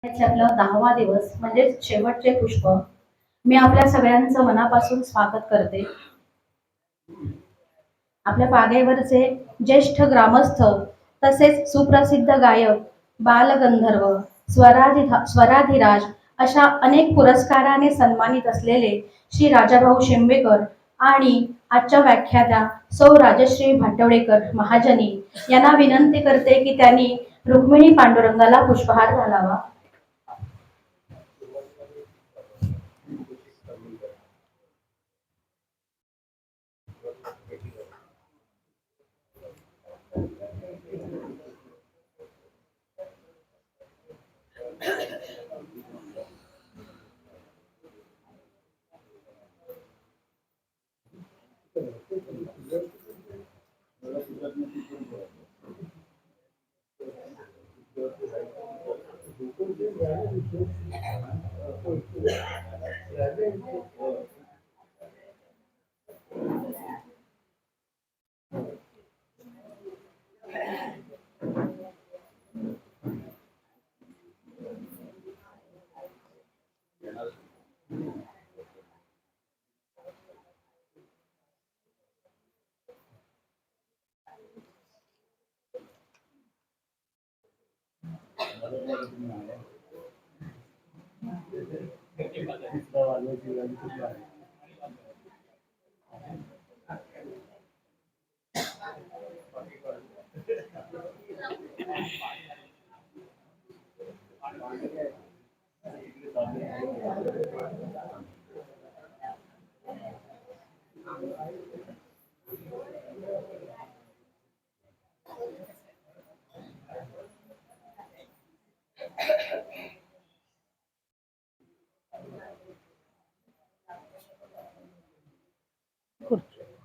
आपला 10वा दिवस म्हणजे शेवटचे पुष्प. मी आपल्या सगळ्यांचं मनापासून स्वागत करते. आपल्या पागेवरचे ज्येष्ठ ग्रामस्थ तसेच सुप्रसिद्ध गायक, बालगंधर्व, स्वराधिराज अशा अनेक पुरस्काराने सन्मानित असलेले श्री राजाभाऊ शेंबेकर आणि आजच्या व्याख्यात्या सौ राजश्री भाटवडेकर महाजनी यांना विनंती करते की त्यांनी रुक्मिणी पांडुरंगाला पुष्पहार घालावा.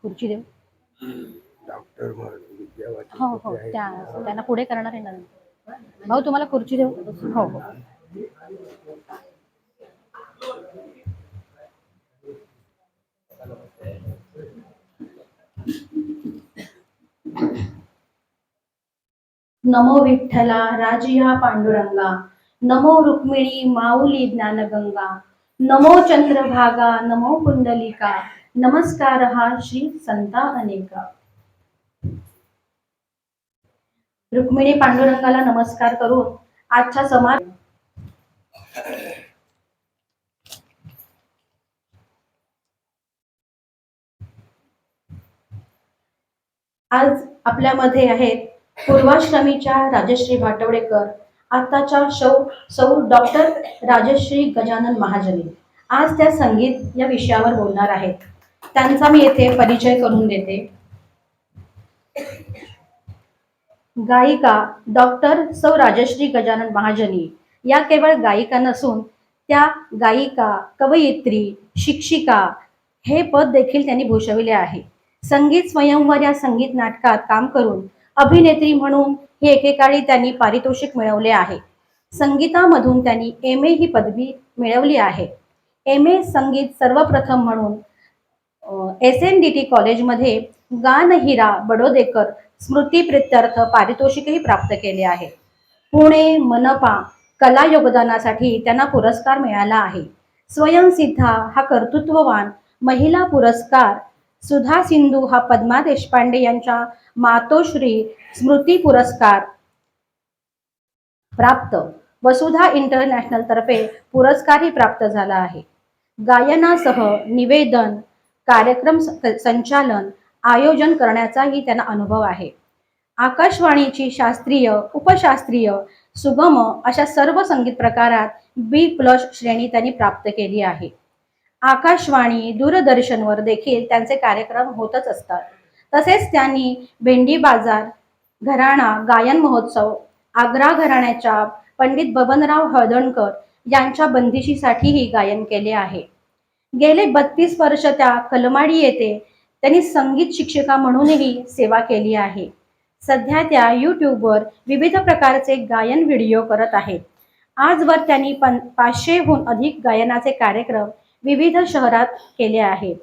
खुर्ची देऊ. डॉक्टर हो हो त्यांना पुढे करणार आहे ना भाऊ. तुम्हाला खुर्ची देऊ. हो हो. नमो विठ्ठला राजिया पांडुरंगा, नमो रुक्मिणी माऊली ज्ञानगंगा, नमो चंद्रभागा, नमो कुंडलिका, नमस्कार हा श्री संता अनेका. रुक्मिणी पांडुरंगाला नमस्कार करून आजच्या समाज आज आपल्यामध्ये आहेत पूर्वाश्रमीच्या राजश्री भाटवडेकर, आताच्या सौ डॉक्टर राजश्री गजानन महाजनी. आज त्या संगीत या विषयावर बोलणार आहेत. त्यांचा मी येथे परिचय करून देते. गायिका डॉक्टर सौ राजश्री गजानन महाजनी या केवळ गायिका नसून त्या गायिका, कवयित्री, शिक्षिका हे पद देखील त्यांनी भूषविले आहे. संगीत स्वयंवर या संगीत नाटकात काम करून अभिनेत्री म्हणून हे एकेकाळी त्यांनी पारितोषिक मिळवले आहे. संगीतामधून त्यांनी MA ही पदवी मिळवली आहे. MA संगीत सर्वप्रथम म्हणून SNDT कॉलेजमध्ये गानहिरा बडोदेकर स्मृती प्रित्यर्थ पारितोषिकही प्राप्त केले आहे. पुणे मनपा कला योगदानासाठी त्यांना पुरस्कार मिळाला आहे. स्वयंसिद्धा हा कर्तृत्ववान महिला पुरस्कार, सुधा सिंधू हा पद्मा देशपांडे यांच्या मातोश्री स्मृती पुरस्कार प्राप्त, वसुधा इंटरनॅशनल तर्फे पुरस्कारही प्राप्त झाला आहे. गायनासह निवेदन, कार्यक्रम संचालन, आयोजन करण्याचाही त्यांना अनुभव आहे. आकाशवाणीची शास्त्रीय, उपशास्त्रीय, सुगम अशा सर्व संगीत प्रकारात B+ श्रेणी त्यांनी प्राप्त केली आहे. आकाशवाणी, दूरदर्शनवर देखील त्यांचे कार्यक्रम होतच असतात. तसेच त्यांनी भेंडी बाजार घराणा गायन महोत्सव, आग्रा घराण्याच्या पंडित बबनराव हळदणकर यांच्या बंदिशीसाठीही गायन केले आहे. गेले 32 वर्ष त्या कलमाडी येथे त्यांनी संगीत शिक्षिका म्हणूनही सेवा केली आहे. सध्या त्या YouTubeवर विविध प्रकारचे गायन व्हिडिओ करत आहेत. आजवर त्यांनी 500हून अधिक गायनाचे कार्यक्रम विविध शहरात केले आहेत.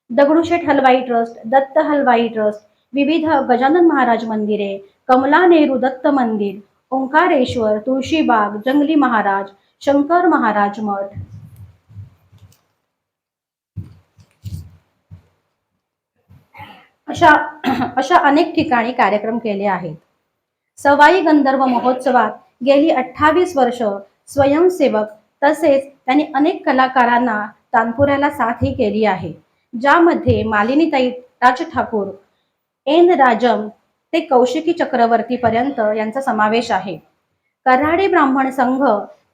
दगडूशेठ हलवाई ट्रस्ट, दत्त हलवाई ट्रस्ट, विविध गजानन महाराज मंदिरे, कमला नेहरू दत्त मंदिर, ओंकारेश्वर, तुळशीबाग, जंगली महाराज, शंकर महाराज मठ, अशा अशा अनेक ठिकाणी कार्यक्रम केले आहेत. सवाई गंधर्व महोत्सवात गेली 28 वर्ष स्वयंसेवक तसेच त्यांनी अनेक कलाकारांना तानपुऱ्याला साथही केली आहे, ज्यामध्ये मालिनीताई राज ठाकूर, एन राजम ते कौशिकी चक्रवर्ती पर्यंत यांचा समावेश आहे. कऱ्हाडी ब्राह्मण संघ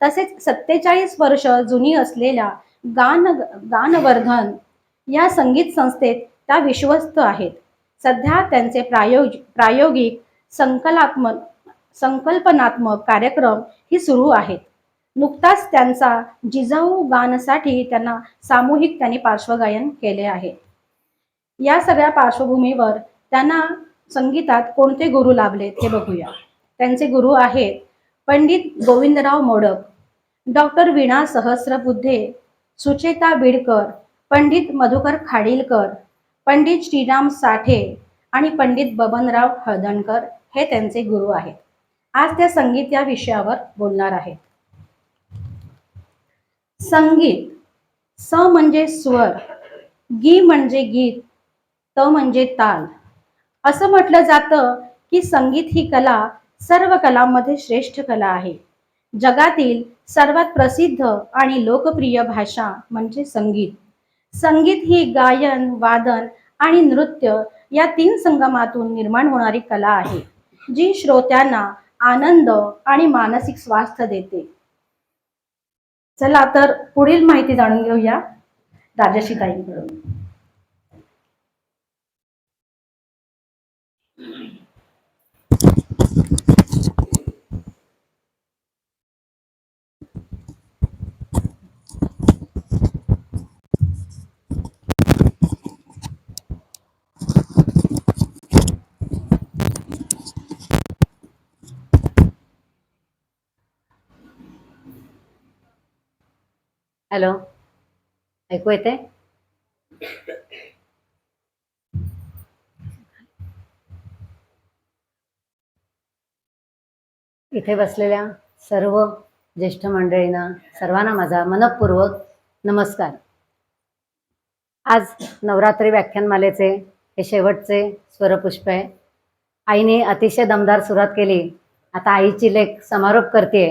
तसेच 47 वर्ष जुनी असलेल्या गानवर्धन या संगीत संस्थेत त्या विश्वस्त आहेत. सध्या त्यांचे प्रायोगिक संकल्पनात्मक कार्यक्रम ही सुरू आहेत. नुकताच त्यांचा जिजाऊ गानसाठी त्यांना सामूहिक त्यांनी पार्श्वगायन केले आहे. या सगळ्या पार्श्वभूमीवर त्यांना संगीतात कोणते गुरु लाभलेत हे बघूया. त्यांचे गुरु आहेत पंडित गोविंदराव मोडक, डॉक्टर वीणा सहस्रबुद्धे, सुचेता बिडकर, पंडित मधुकर खाडीलकर, पंडित श्रीराम साठे आणि पंडित बबनराव हळदणकर हे त्यांचे गुरु आहेत. आज त्या संगीत या विषयावर बोलणार आहेत. संगीत, स म्हणजे स्वर, गी म्हणजे गीत, त म्हणजे ताल. असं म्हटलं जातं की संगीत ही कला सर्व कलांमध्ये श्रेष्ठ कला आहे. जगातील सर्वात प्रसिद्ध आणि लोकप्रिय भाषा म्हणजे संगीत. संगीत ही गायन, वादन आणि नृत्य या 3 संगमातून निर्माण होणारी कला आहे, जी श्रोत्यांना आनंद आणि मानसिक स्वास्थ्य देते. चला तर पुढील माहिती जाणून घेऊया राजश्री ताईंकडून. हॅलो, ऐकू येते? इथे बसलेल्या सर्व ज्येष्ठ मंडळींना सर्वांना माझा मनपूर्वक नमस्कार. आज नवरात्री व्याख्यानमालेचे हे शेवटचे स्वरपुष्प आहे. आईने अतिशय दमदार सुरुवात केली. आता आईची लेख समारोप करते.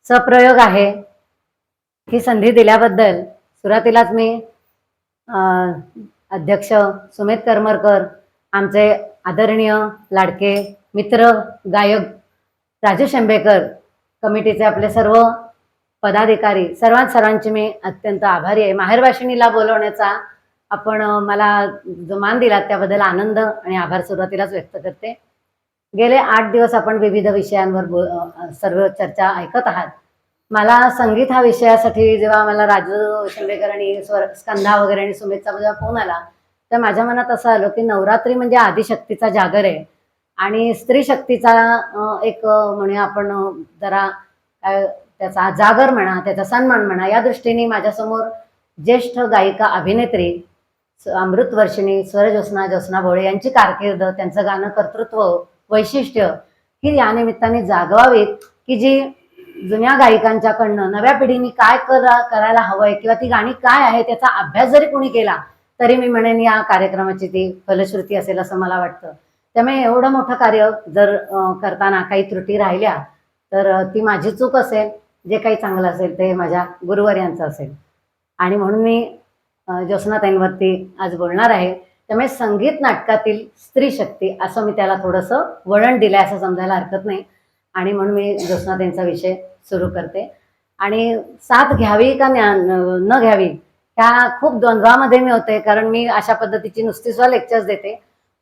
सप्रयोग आहे. ही संधी दिल्याबद्दल सुरुवातीलाच मी अध्यक्ष सुमित करमरकर, आमचे आदरणीय लाडके मित्र गायक राजू शेंबेकर, कमिटीचे आपले सर्व पदाधिकारी, सर्वांची मी अत्यंत आभारी आहे. माहेरवाशिणीला बोलवण्याचा आपण मला जो मान दिला त्याबद्दल आनंद आणि आभार सुरुवातीलाच व्यक्त करते. गेले 8 दिवस आपण विविध विषयांवर सर्व चर्चा ऐकत आहात. मला संगीत हा विषयासाठी जेव्हा मला राजू शेंबेकर आणि स्कंधा वगैरे आणि सुमितचा जेव्हा फोन आला, तर माझ्या मनात असं आलं की नवरात्री म्हणजे आदिशक्तीचा जागर आहे आणि स्त्री शक्तीचा एक म्हणूया आपण जरा त्याचा जागर म्हणा, त्याचा सन्मान म्हणा, या दृष्टीने माझ्यासमोर ज्येष्ठ गायिका अभिनेत्री अमृतवर्षिणी ज्योत्स्ना भोळे यांची कारकीर्द, त्यांचं गाणं कर्तृत्व, वैशिष्ट्य ही या निमित्ताने जागवावीत की जी जुन्या गायिकांच्याकडनं नव्या पिढीने काय करायला हवंय किंवा ती गाणी काय आहे त्याचा अभ्यास जरी कोणी केला तरी मी म्हणेन या कार्यक्रमाची ती फलश्रुती असेल असं मला वाटतं. त्यामुळे एवढं मोठं कार्य जर करताना काही त्रुटी राहिल्या तर ती माझी चूक असेल. जे काही चांगलं असेल ते माझ्या गुरुवर्यांचं असेल आणि म्हणून मी ज्योत्स्नाताईंवरती आज बोलणार आहे. त्यामुळे संगीत नाटकातील स्त्री शक्ती असं मी त्याला थोडंसं वळण दिलं असं समजायला हरकत नाही आणि म्हणून मी ज्योत्स्नाताईंचा विषय सुरू करते. आणि साथ घ्यावी का न घ्यावी त्या खूप द्वंद्वामध्ये मी होते, कारण मी अशा पद्धतीची नुसती लेक्चर्स देते.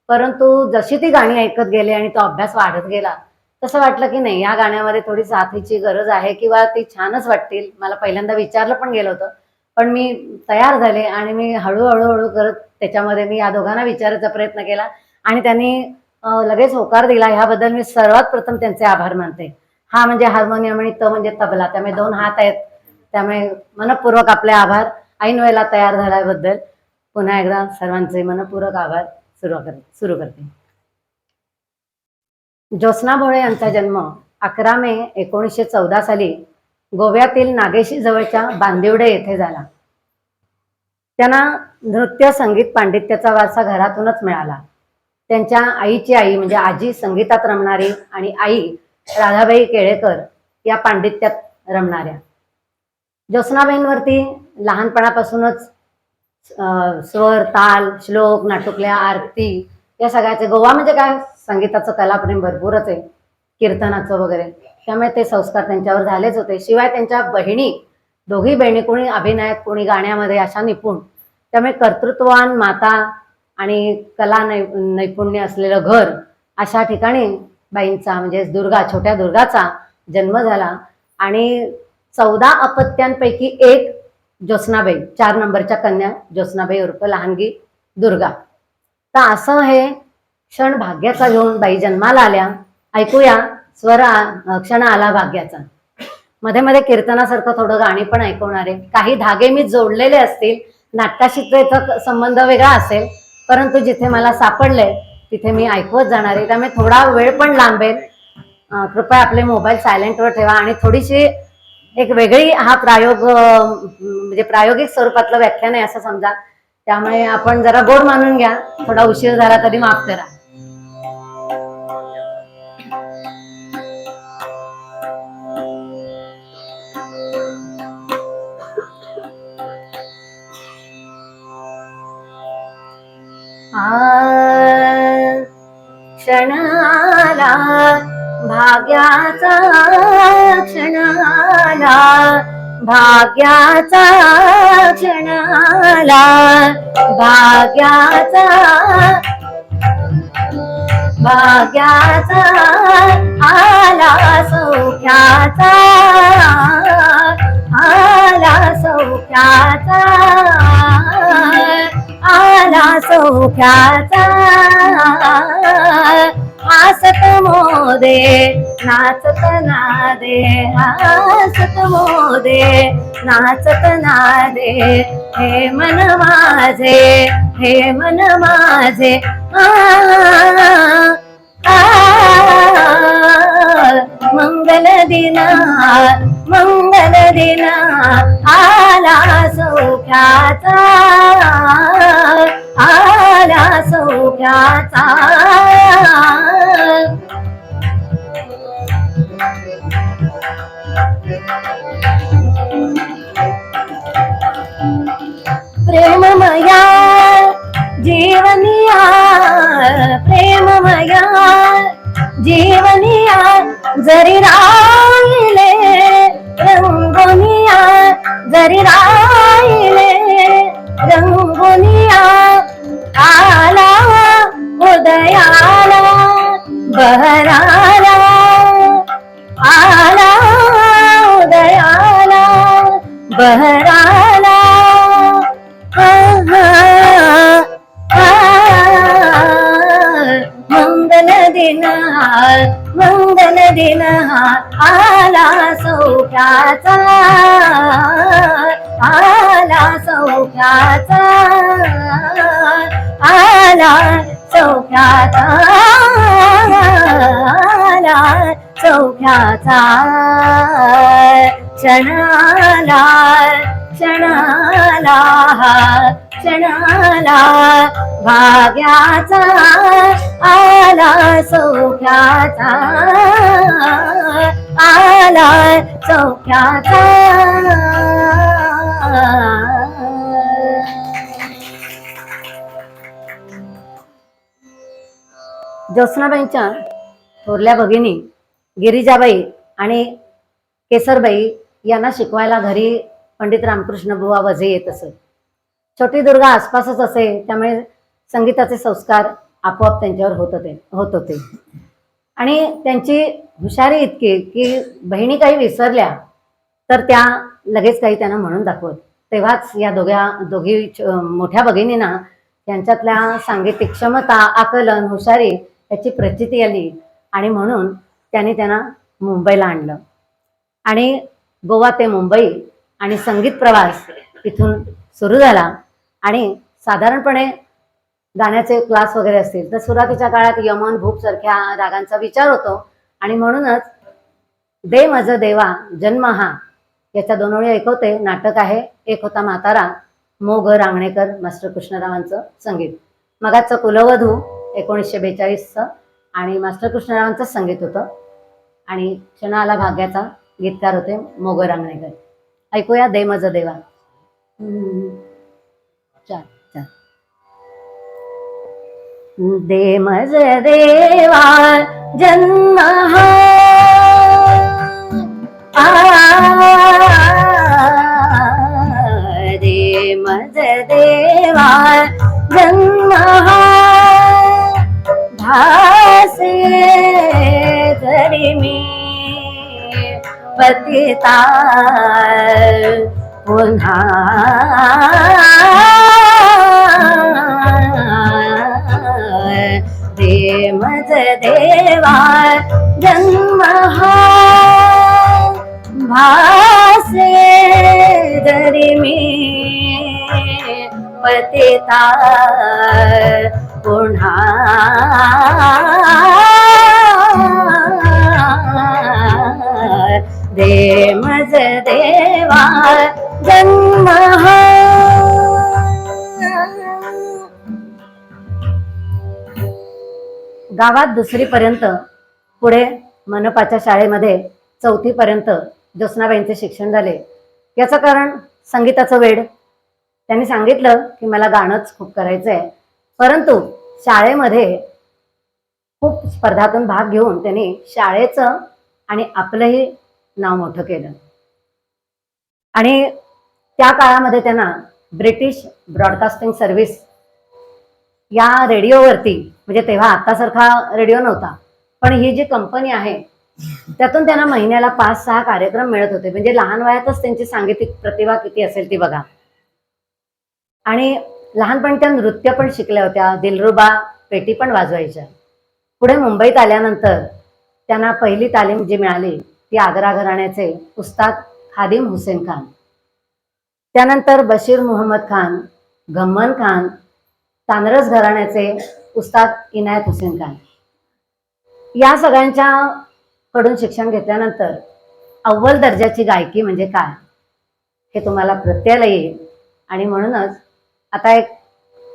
परंतु जशी ती गाणी ऐकत गेले आणि तो अभ्यास वाढत गेला तसं वाटलं की नाही, या गाण्यामध्ये थोडी साथीची गरज आहे किंवा ती छानच वाटतील. मला पहिल्यांदा विचारलं पण गेलं होतं, पण मी तयार झाले आणि मी हळूहळू करत त्याच्यामध्ये मी या दोघांना विचारायचा प्रयत्न केला आणि त्यांनी लगेच होकार दिला. ह्याबद्दल मी सर्वात प्रथम त्यांचे आभार मानते. हा म्हणजे हार्मोनियम आणि त म्हणजे तबला, त्यामुळे 2 हात आहेत. त्यामुळे मनपूर्वक आपले आभार. ऐन वेळेला तयार झाल्याबद्दल पुन्हा एकदा सर्वांचे मनपूर्वक आभार सुरू करते. ज्योत्स्ना भोळे यांचा जन्म 11 मे 1914 साली गोव्यातील नागेशी जवळच्या बांदिवडे येथे झाला. त्यांना नृत्य संगीत पांडित्याचा वारसा घरातूनच मिळाला. त्यांच्या आईची आई म्हणजे आजी संगीतात रमणारी आणि आई राधाबाई केळेकर या पांडित्यात रमणाऱ्या. ज्योत्स्नाबाईंवरती लहानपणापासूनच स्वर, ताल, श्लोक, नाटुकल्या, आरती या सगळ्याचे, गोवा म्हणजे काय, संगीताचं कलाप्रेम भरपूरच आहे, कीर्तनाचं वगैरे, त्यामुळे ते संस्कार त्यांच्यावर झालेच होते. शिवाय त्यांच्या बहिणी, दोघी बहिणी, कोणी अभिनयात कोणी गाण्यामध्ये अशा निपुण, त्यामुळे कर्तृत्ववान माता आणि कला नैपुण्य असलेलं घर अशा ठिकाणी बाईंचा म्हणजे छोट्या दुर्गाचा जन्म झाला. आणि 14 अपत्यांपैकी एक ज्योत्स्नाबाई, 4 नंबरच्या कन्या ज्योत्स्नाबाई उर्फ लहानगी दुर्गा. तर असं हे क्षण भाग्याचा घेऊन बाई जन्माला आल्या. ऐकूया क्षण आला भाग्याचा. मध्ये मध्ये कीर्तनासारखं थोडं गाणी पण ऐकवणारे, काही धागे मी जोडलेले असतील, नाटकाशी त्याचा संबंध वेगळा असेल, परंतु जिथे मला सापडले तिथे मी ऐकवत जाणार आहे, त्यामुळे थोडा वेळ पण लांबेल. कृपया आपले मोबाईल सायलेंटवर ठेवा आणि थोडीशी एक वेगळी हा प्रयोग म्हणजे प्रायोगिक स्वरूपातलं व्याख्यान आहे असं समजा, त्यामुळे आपण जरा गोड मानून घ्या. थोडा उशीर झाला तरी माफ करा. क्षण आला भाग्याचा, क्षण आला भाग्याचा, क्षण आला भाग्याचा, भाग्याचा आला सौख्याचा, आला सौख्याचा, आला सौख्याचा. हसत मोदे नाचत नादे, हसत मोदे नाचत नादे, हे मन माझे, हे मन माझे. मंगल दिन, मंगल दिन आला सौख्याचा, आला सौख्याचा. प्रेममया जीवनिया, प्रेममया जीवनिया, जरी राहिले रंगोनिया, जरी राहिले रंगोनिया. आला उदयाला बहराला, आला उदयाला बहराला. मंगल दिन, मंगल दिन आला सौख्याचा, आला सौख्याचा, आला सौख्याचा, आला सौख्याचा. क्षणाला, क्षणाला, क्षणाला भाग्याचा, आला सौख्याचा, आला सौख्याचा. ज्योत्स्नाबाईंच्या थोरल्या भगिनी गिरिजाबाई आणि केसरबाई यांना शिकवायला घरी पंडित रामकृष्ण बुवा वझे येत असत. छोटी दुर्गा आसपासच असे, त्यामुळे संगीताचे संस्कार आपोआप त्यांच्यावर होत होते. आणि त्यांची हुशारी इतकी की बहिणी काही विसरल्या तर त्या लगेच काही त्यांना म्हणून दाखवत. तेव्हाच या दोघी मोठ्या भगिनींना त्यांच्यातल्या सांगीतिक क्षमता, आकलन, हुशारी याची प्रचिती आली आणि म्हणून त्यांनी त्यांना मुंबईला आणलं. आणि गोवा ते मुंबई आणि संगीत प्रवास इथून सुरू झाला. आणि साधारणपणे गाण्याचे क्लास वगैरे असतील तर सुरुवातीच्या काळात यमन, भूप सारख्या रागांचा विचार होतो आणि म्हणूनच दे मज देवा जन्म हा, याच्या 2 ओळी ऐकवते. नाटक आहे एक होता म्हातारा, मो ग रांगणेकर मास्टर कृष्णरावांचं संगीत. मगाचं कुलवधू 1942चं आणि मास्टर कृष्णरावांचं संगीत होतं आणि क्षणाला भाग्याचा गीतकार होते मो ग रांगणेकर. ऐकूया दे मज देवा. चाल चाल. दे मज देवा जन्म हा, दे मज देवा जन्म हा, भासे जरी मी पतिता पुन्हा दे मज देवा जन्म हा, भासे जरी मी पतिता पुन्हा दे मज देवा जन्म हा. गावात 2री पर्यंत, पुढे मनपाच्या शाळेमध्ये 4थी पर्यंत ज्योत्स्नाबाईंचे शिक्षण झाले. याचं कारण संगीताचं वेड. त्यांनी सांगितलं की मला गाणंच खूप करायचं आहे, परंतु शाळेमध्ये खूप स्पर्धातून भाग घेऊन त्यांनी शाळेचं आणि आपलंही नाव मोठं केलं. आणि त्या काळामध्ये त्यांना ब्रिटिश ब्रॉडकास्टिंग सर्व्हिस या रेडिओवरती, म्हणजे तेव्हा आतासारखा रेडिओ नव्हता, पण ही जी कंपनी आहे त्यातून त्यांना महिन्याला 5-6 कार्यक्रम मिळत होते. म्हणजे लहान वयातच त्यांची सांगीतिक प्रतिभा किती असेल ती बघा. आणि लहानपणी त्या नृत्य पण शिकल्या होत्या, दिलरुबा पेटी पण वाजवायच्या. पुढे मुंबईत आल्यानंतर त्यांना पहिली तालीम जी मिळाली ती आग्रा घराण्याचे उस्ताद खादिम हुसेन खान, त्यानंतर बशीर मुहम्मद खान, गम्मन खान, तानरस घराण्याचे उस्ताद इनायत हुसेन खान, या सगळ्यांच्या कडून शिक्षण घेतल्यानंतर अव्वल दर्जाची गायकी म्हणजे काय हे तुम्हाला प्रत्ययाला येईल. आणि म्हणूनच आता एक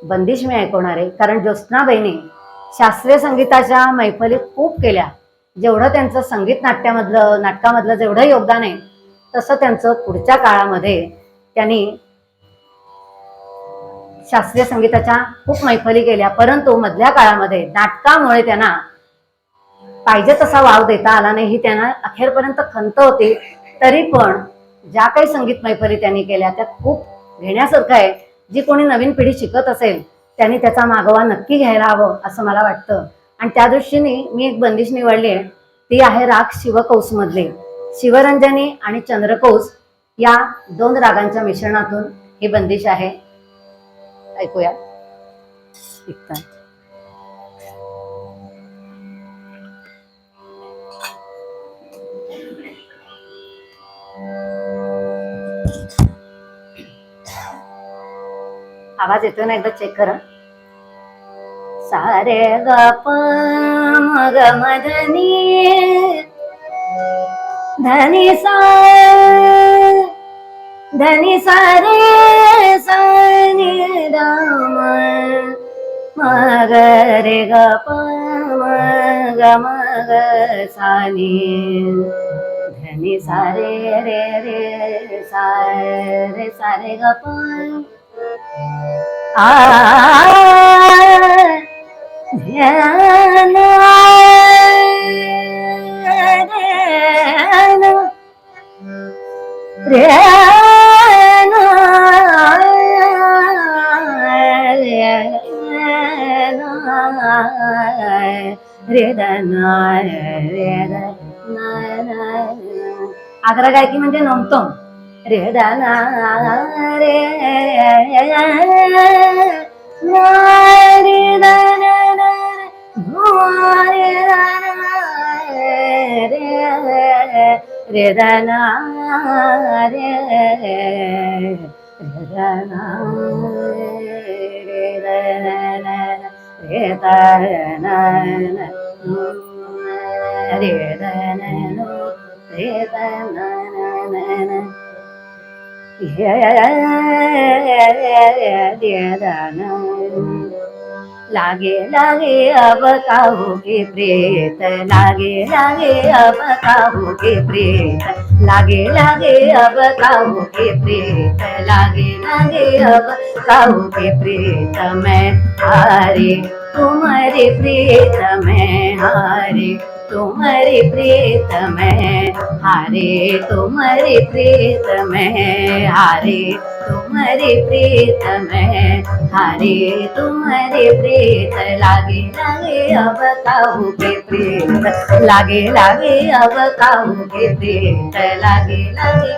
बंदिश मी ऐकवणार आहे, कारण ज्योत्स्नाबाईंनी शास्त्रीय संगीताच्या मैफली खूप केल्या. जेवढं त्यांचं संगीत नाटकामधलं जेवढं योगदान आहे, तसं त्यांचं पुढच्या काळामध्ये त्यांनी शास्त्रीय संगीताच्या खूप मैफली केल्या. परंतु मधल्या काळामध्ये नाटकामुळे त्यांना पाहिजे तसा वाव देता आला नाही, ही त्यांना अखेरपर्यंत खंत होती. तरी पण ज्या काही संगीत मैफली त्यांनी केल्या त्या खूप घेण्यासारखं आहे. जी कोणी नवीन पिढी शिकत असेल त्यांनी त्याचा मागोवा नक्की घ्यायला हवं असं मला वाटतं. आणि त्या दृष्टीने मी एक बंदिश निवडली आहे, ती आहे राग शिवकौस मधले. शिवरंजनी आणि चंद्रकौस या 2 रागांच्या मिश्रणातून ही बंदिश आहे. ऐकूया. आवाज येतोय ना, एकदा चेक करा. सारे ग प मग मधनी धनी सा धनी सारे सानी राम मग रे ग प मग सानी धनी सारे रे रे सारे ग प ध्यान आग्रा गायकी म्हणजे नमतो रे दाना रे रे दाना रे प्रीत लागे लागे अब काहू के प्रीत लागे लागे अब काहू के प्रीत लागे लागे अब काहू के प्रीत लागे लागे अब काहू के प्रीत मैं हारे तुम्हारे प्रीत में हारे तुम्हारे प्रीत में हारे तुम्हारे प्रीत में हारे तुम्हारे प्रीत में हारे तुम्हारे प्रीत लागे लागे अब काहू के प्रीत लागे लागे अब काहू के प्रीत लागे लागे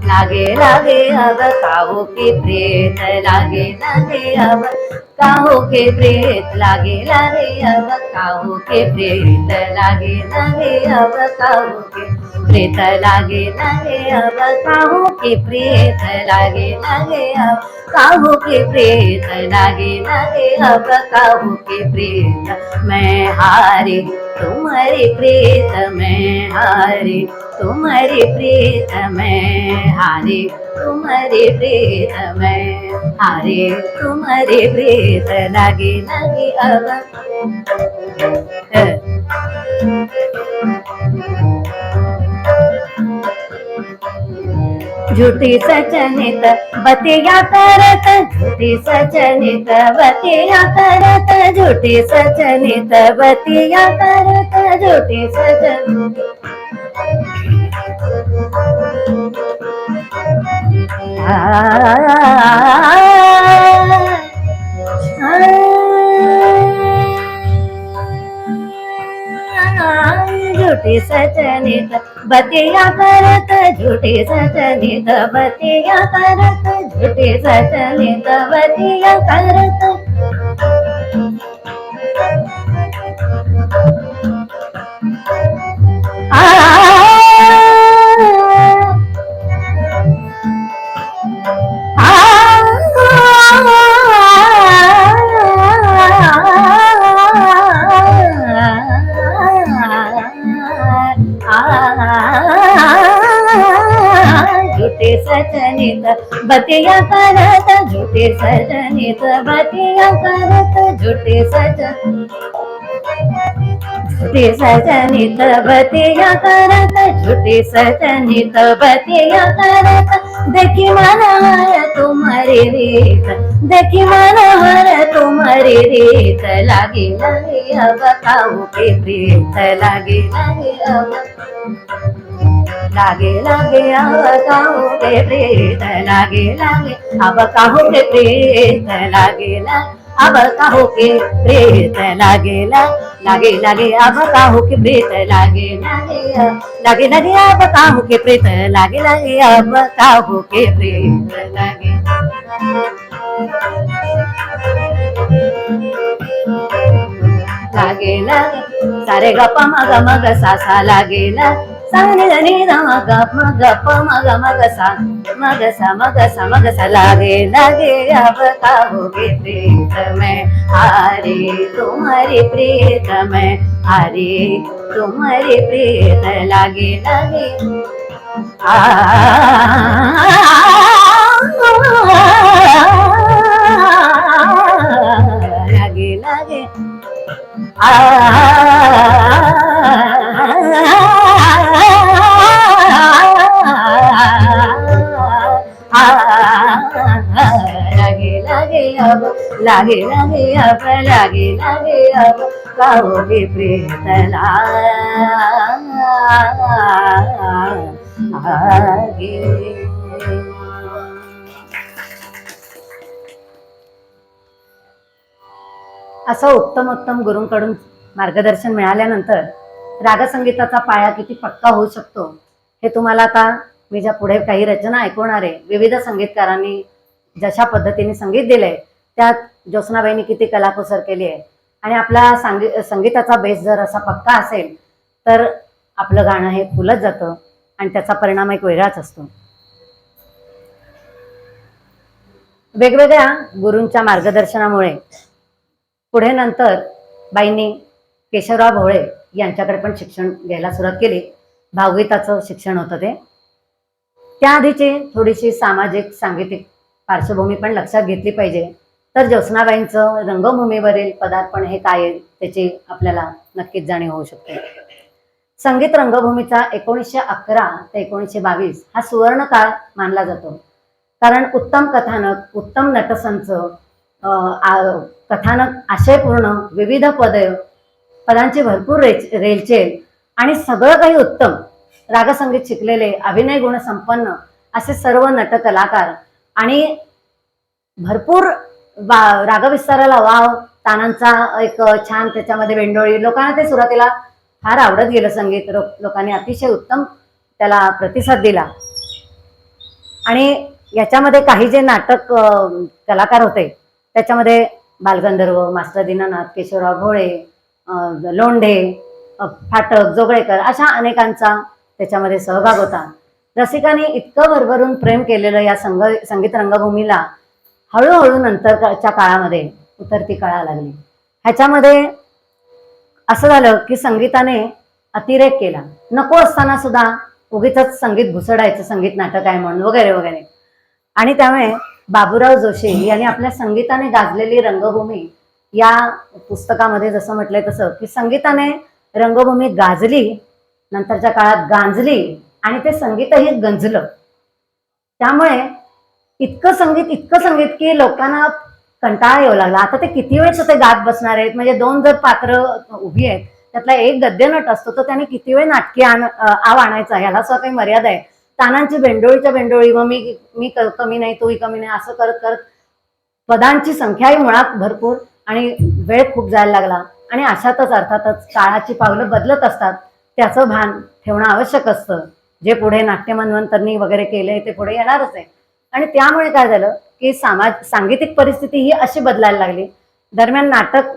लागे लागे अब काहू के प्रीत लागे लागे अब काहू के प्रीत लागे लागे अब काहू के प्रीत लागे लागे अब काहू के प्रीत लागे लागे अब काहू के प्रीत लागे लागे अब काहू के प्रीत लागे लागे अब काहू के प्रीत मैं हारे तुम्हारे प्रीत में हारे तुम्हारे प्रीत में हारे तुम्हारे प्रीत में हारे तुम्हारे प्रीत लागे लागे अब झूठी सचनित बतिया करत झूठी सचनित बतिया करत झूठी सचनित बतिया करत झूठी सचनित झूठी सचनित बतिया करत झूठी सचनित बतिया करत झूठी सचनित बतिया करत झूठे सचनित बतिया करत झूठे सचनित बतिया करत झूठे सचनित बतिया करत झूठे सचनित बतिया करत देखी मनोहर तुम्हारी रीत देखी मनोहर तुम्हारी रीत लागे लागे अब काहू के प्रीत लागे लागे अब लागे लागे अब काहू के प्रीत लागे लागे अब काहू के प्रीत लागे लागे अब काहू के प्रीत लागे लागे लागे अब काहू के प्रीत लागे लागे लागे अब काहू के प्रीत लागे लागे अब काहू के प्रीत लागे लागे लागे सारे गप मग मग सा लागे ला सानी धनी मग मग मग मग सा मग सा लागे लागे अब काहू के प्रीत में हारे तुम्हारे प्रीत में हारे तुम्हारे प्रीत लागे लागे लागे लागे लागे लागे अब लागे लागे अब लागे लागे अब काहू के प्रीत लागे असं उत्तम उत्तम गुरूंकडून मार्गदर्शन मिळाल्यानंतर रागसंगीताचा पाया किती पक्का होऊ शकतो हे तुम्हाला आता मी ज्या पुढे काही रचना ऐकवणार आहे विविध संगीतकारांनी जशा पद्धतीने संगीत दिलंय त्यात ज्योत्स्नाबाईंनी किती कलाकुसर केली आहे आणि आपला संगीताचा बेस जर असा पक्का असेल तर आपलं गाणं हे फुलत जातं आणि त्याचा परिणाम एक वेगळाच असतो. वेगवेगळ्या गुरूंच्या मार्गदर्शनामुळे पुढे नंतर बाईंनी केशवराव भोळे यांच्याकडे पण शिक्षण घ्यायला सुरुवात केली. भावगीताचं शिक्षण होतं ते. त्याआधीची थोडीशी सामाजिक सांगीतिक पार्श्वभूमी पण लक्षात घेतली पाहिजे. तर ज्योत्स्नाबाईंचं रंगभूमीवरील पदार्पण हे काय आहे त्याची आपल्याला नक्कीच जाणीव होऊ शकते. संगीत रंगभूमीचा 1911 ते 1922 हा सुवर्ण काळ मानला जातो. कारण उत्तम कथानक, उत्तम नटसंच, कथानक आशयपूर्ण, विविध पदांची भरपूर रेलचेल आणि सगळं काही उत्तम, रागसंगीत शिकलेले, अभिनय गुण संपन्न असे सर्व नट कलाकार आणि भरपूर रागविस्ताराला वाव, तानांचा एक छान त्याच्यामध्ये वेंडोळी, लोकांना ते सुरुवातीला फार आवडत गेलं संगीत. लोकांनी अतिशय उत्तम त्याला प्रतिसाद दिला. आणि याच्यामध्ये काही जे नाटक कलाकार होते त्याच्यामध्ये बालगंधर्व, मास्टर दीनानाथ, केशवराव भोळे, लोंढे, फाटक, जोगळेकर अशा अनेकांचा त्याच्यामध्ये सहभाग होता. रसिकांनी इतकं भरभरून प्रेम केलेलं या संगीत रंगभूमीला हळूहळू नंतरच्या काळामध्ये उतरती कळा लागली. ह्याच्यामध्ये असं झालं की संगीताने अतिरेक केला. नको असताना सुद्धा उगीचच संगीत घुसडायचं, संगीत नाटक आहे म्हणून वगैरे वगैरे. आणि त्यामुळे बाबूराव जोशी यांनी आपल्या संगीताने गाजलेली रंगभूमी या पुस्तकामध्ये जसं म्हटलंय तसं की संगीताने रंगभूमी गाजली, नंतरच्या काळात गांजली आणि ते संगीतही गंजलं. त्यामुळे इतकं संगीत की लोकांना कंटाळा येऊ लागला. आता ते किती वेळ ते गात बसणार आहेत. म्हणजे 2 जर पात्र उभी आहेत त्यातला एक गद्यनट असतो तर त्याने किती वेळ नाटकी आव आणायचा, ह्याला सुद्धा काही मर्यादा आहे. तानांची बेंडोळीच्या बेंडोळी, मग मी कमी नाही तोही कमी नाही असं करत करत पदांची संख्याही मुळात भरपूर आणि वेळ खूप जायला लागला. आणि अशातच अर्थातच काळाची पावलं बदलत असतात, त्याचं भान ठेवणं आवश्यक असतं. जे पुढे नाट्यमन्वंतरनी वगैरे केलंय ते पुढे येणारच आहे. आणि त्यामुळे काय झालं की सांगीतिक परिस्थिती ही अशी बदलायला लागली. दरम्यान नाटक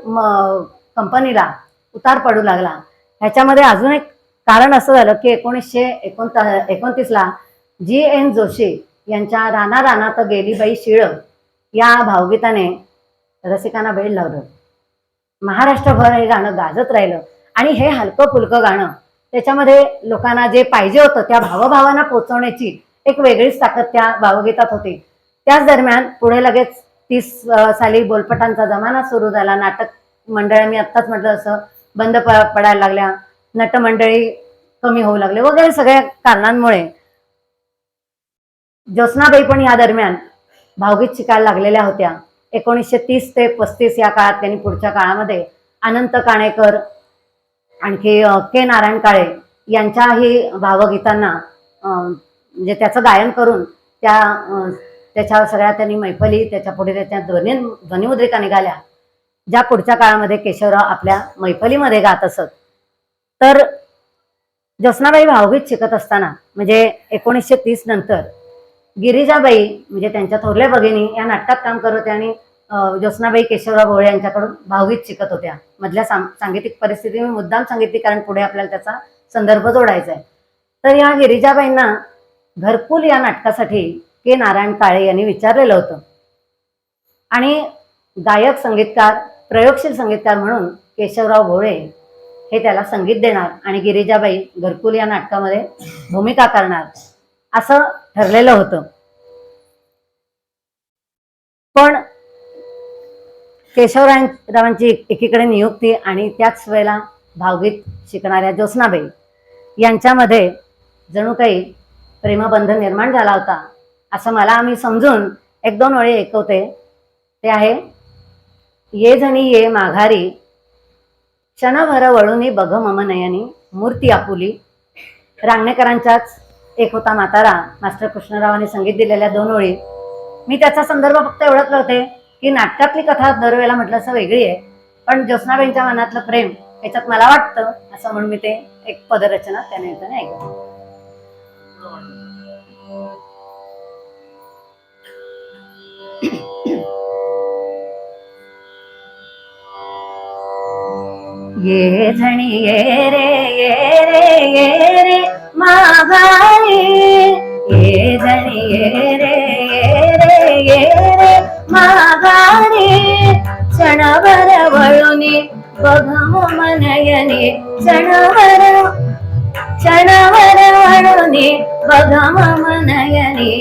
कंपनीला उतार पडू लागला. ह्याच्यामध्ये अजून एक कारण असं झालं की 1929ला G.N. जोशी यांच्या राना रानात गेली बाई शिळ या भावगीताने रसिकांना वेळ लावलं. महाराष्ट्रभर हे गाणं गाजत राहिलं. आणि हे हलकं फुलकं गाणं त्याच्यामध्ये लोकांना जे पाहिजे होतं त्या भावभावांना पोचवण्याची एक वेगळीच ताकद त्या भावगीतात होती. त्याच दरम्यान पुढे लगेच 30 साली बोलपटांचा जमाना सुरू झाला. नाटक मंडळ मी आत्ताच म्हटलं असं बंद पडायला लागल्या, नटमंडळी कमी होऊ लागले वगैरे सगळ्या कारणांमुळे ज्योत्स्नाबाई पण या दरम्यान भावगीत शिकायला लागलेल्या होत्या. 1930 ते 35 या काळात त्यांनी पुढच्या काळामध्ये अनंत काणेकर, आणखी के नारायण काळे यांच्याही भावगीतांना म्हणजे त्याचं गायन करून त्याच्या सगळ्या त्यांनी मैफली, त्याच्या पुढे त्याच्या ध्वनिमुद्रिका निघाल्या, ज्या पुढच्या काळामध्ये केशवराव आपल्या मैफलीमध्ये गात असत. तर ज्योत्स्नाबाई भावगीत शिकत असताना म्हणजे 1930 नंतर गिरिजाबाई म्हणजे त्यांच्या थोरल्या भगिनी या नाटकात काम करत होत्या आणि ज्योत्स्नाबाई केशवराव भोळे यांच्याकडून भावगीत शिकत होत्या. मधल्या सांगीतिक परिस्थिती मी मुद्दाम सांगितली कारण पुढे आपल्याला त्याचा संदर्भ जोडायचा आहे. तर या गिरिजाबाईंना घरकुल या नाटकासाठी के नारायण काळे यांनी विचारलेलं होतं. आणि गायक, संगीतकार, प्रयोगशील संगीतकार म्हणून केशवराव भोळे हे त्याला संगीत देणार आणि गिरिजाबाई घरकुल या नाटकामध्ये भूमिका करणार असं ठरलेलं होतं. पण केशवरावांची एकीकडे नियुक्ती आणि त्याच वेळेला भावगीत शिकणाऱ्या ज्योत्स्नाबाई यांच्यामध्ये जणू काही प्रेमबंध निर्माण झाला होता असं मला आम्ही समजून 1-2 वेळे ऐकवते. ते आहे, ये जणी ये माघारी, क्षणभर वळुनी बघ मम नयनी, मूर्ती आपुली. रांगणेकरांच्याच एक होता म्हातारा, मास्टर कृष्णरावांनी संगीत दिलेल्या 2 ओळी. मी त्याचा संदर्भ फक्त एवढंच लावते की नाटकातली कथा दरवेळेला म्हटलं असं वेगळी आहे, पण ज्योत्स्नाबाईंच्या मनातलं प्रेम याच्यात मला वाटतं असं म्हणून मी ते एक पदरचना त्याने ऐकतो. ये झणी ये रे माघारी, ये झणी ये रे माघारी, क्षणभर वळुनी बघ मनयनी क्षणभर वळुनी बघ मनयनी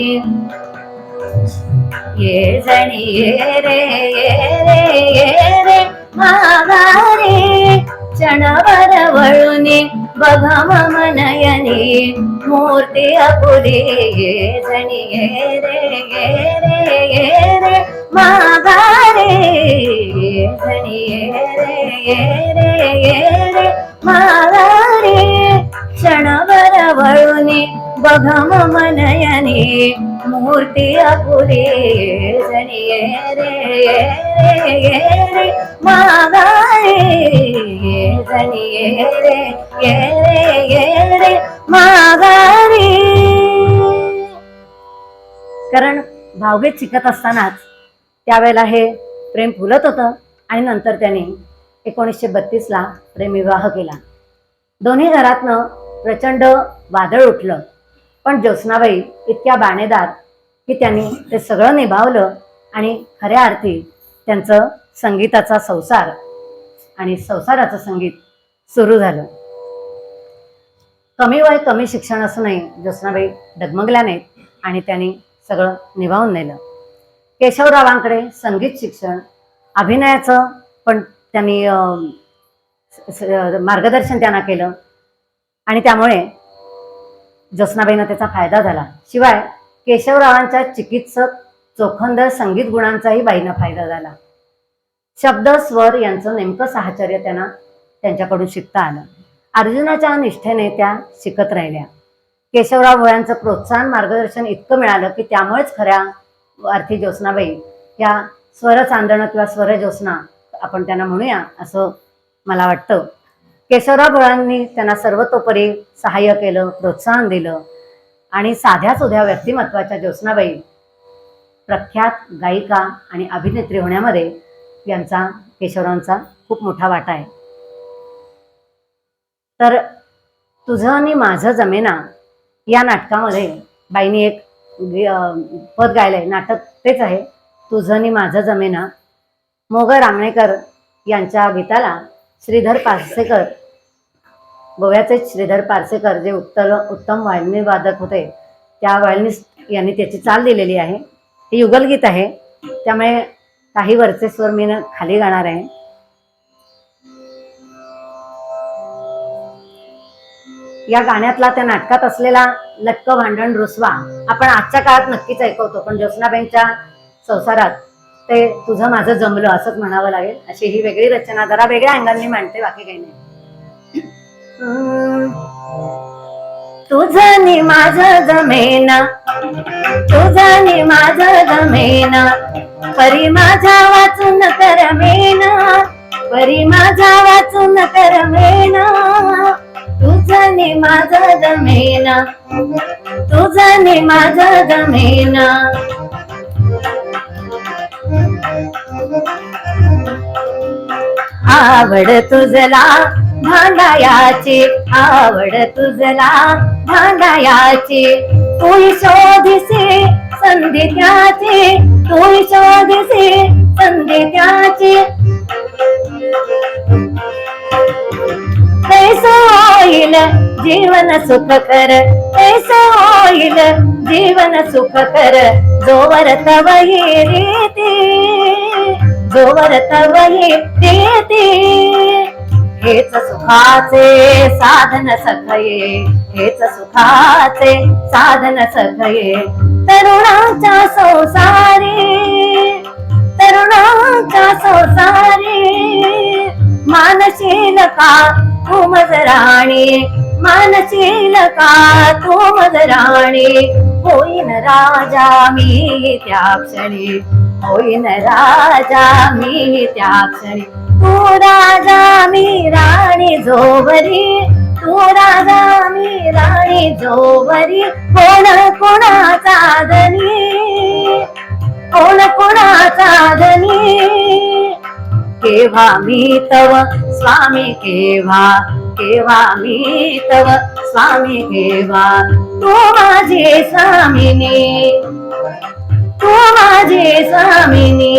ये जणी ये रे माघारी क्षणभर वळुनी बघ मनयनी मूर्ती अपुरी ये जणी ये रे माघारी ये जणी ये रे माघारी क्षणभर वळुनी बघ मनयनी मूर्ती अपुरी जणी ये रे माघारी जणी ये रे माघारी. कारण भावगीत शिकत असतानाच त्यावेळेला हे प्रेम फुलत होतं आणि नंतर त्याने 1932ला प्रेमविवाह केला. दोन्ही घरातनं प्रचंड वादळ उठलं, पण ज्योत्स्नाबाई इतक्या बाणेदार की त्यांनी ते सगळं निभावलं आणि खऱ्या अर्थी त्यांचं संगीताचा संसार आणि संसाराचं संगीत सुरू झालं. कमी वय कमी शिक्षण असूनही ज्योत्स्नाबाई डगमगल्या नाहीत आणि त्यांनी सगळं निभावून नेलं. केशवरावांकडे संगीत शिक्षण, अभिनयाचं पण त्यांनी मार्गदर्शन त्यांना केलं आणि त्यामुळे ज्योत्स्नाबाईंना त्याचा फायदा झाला. शिवाय केशवरावांच्या चिकित्सक चोखंदर संगीत गुणांचाही बाईंना फायदा झाला. शब्द स्वर यांचं नेमकं साहचर्य त्यांना त्यांच्याकडून शिकता आलं. अर्जुनाच्या निष्ठेने त्या शिकत राहिल्या. केशवराव भोयांचं प्रोत्साहन मार्गदर्शन इतकं मिळालं की त्यामुळेच खऱ्या अर्थी ज्योत्स्नाबाई या स्वर चांदणं किंवा स्वर ज्योत्स्ना आपण त्यांना म्हणूया असं मला वाटतं. केशवराव भोळांनी त्यांना सर्वतोपरी सहाय्य केलं, प्रोत्साहन दिलं आणि साध्या सुध्या व्यक्तिमत्वाच्या ज्योत्स्नाबाई प्रख्यात गायिका आणि अभिनेत्री होण्यामध्ये यांचा केशवरावांचा खूप मोठा वाटा आहे. तर तुझं आणि माझं जमेना या नाटकामध्ये बाईंनी एक पद गायलंय. नाटक तेच आहे, तुझं आणि माझं जमेना. मोगल रांगणेकर यांच्या गीताला श्रीधर पार्सेकर, गोव्याचे श्रीधर पार्सेकर जे उत्तम व्हायोलिन वादक होते, त्या व्हायोलिनिस्ट यांनी त्याची चाल दिलेली आहे. हे युगलगीत आहे, त्यामुळे काही वरचे स्वर मी खाली गाणार आहे. या गाण्यातला त्या नाटकात असलेला लटक भांडण रुसवा आपण आजच्या काळात नक्कीच ऐकवतो, पण ज्योत्स्नाबाईंच्या संसारात ते तुझं माझं जमलं असंच म्हणावं लागेल. अशी ही वेगळी रचना जरा वेगळ्या अंगाने मांडते, बाकी काही नाही. तुझं नि माझं जमेना, तुझं नि माझं जमेना, परी माझा वाचून करमेना, परी माझा वाचून करमेना. तुझं नि माझं जमेना, तुझं नि माझं जमेना. आवड तुझला भांडायाची, आवड तुझला भांडायाची, तू शोधिसे संधी त्याची, तू शोधिसे संधी त्याची. कैसं होईल जीवन सुखकर, कैसं होईल जीवन सुखकर, जोवर तव ही रीती, जोवर तव ही रीती. हेच सुखाचे साधन सखये, हेच सुखाचे साधन सखये. तरुणाच्या संसारी, तरुणाच्या संसारी, मानशील का तू मजराणी, मानशील का तू मजराणी. होईन राजा मी त्या क्षणी, होईन राजा मी त्या क्षणी. तू राजा मी राणी जोवरी, तू राजा मी राणी जोवरी. कोण कोणाचा धनी, कोण कोणाचा धनी. केव्हा मी तव स्वामी, केव्हा केव्हा मी तव स्वामी, केव्हा तू माझे स्वामिनी, तू माझे स्वामिनी.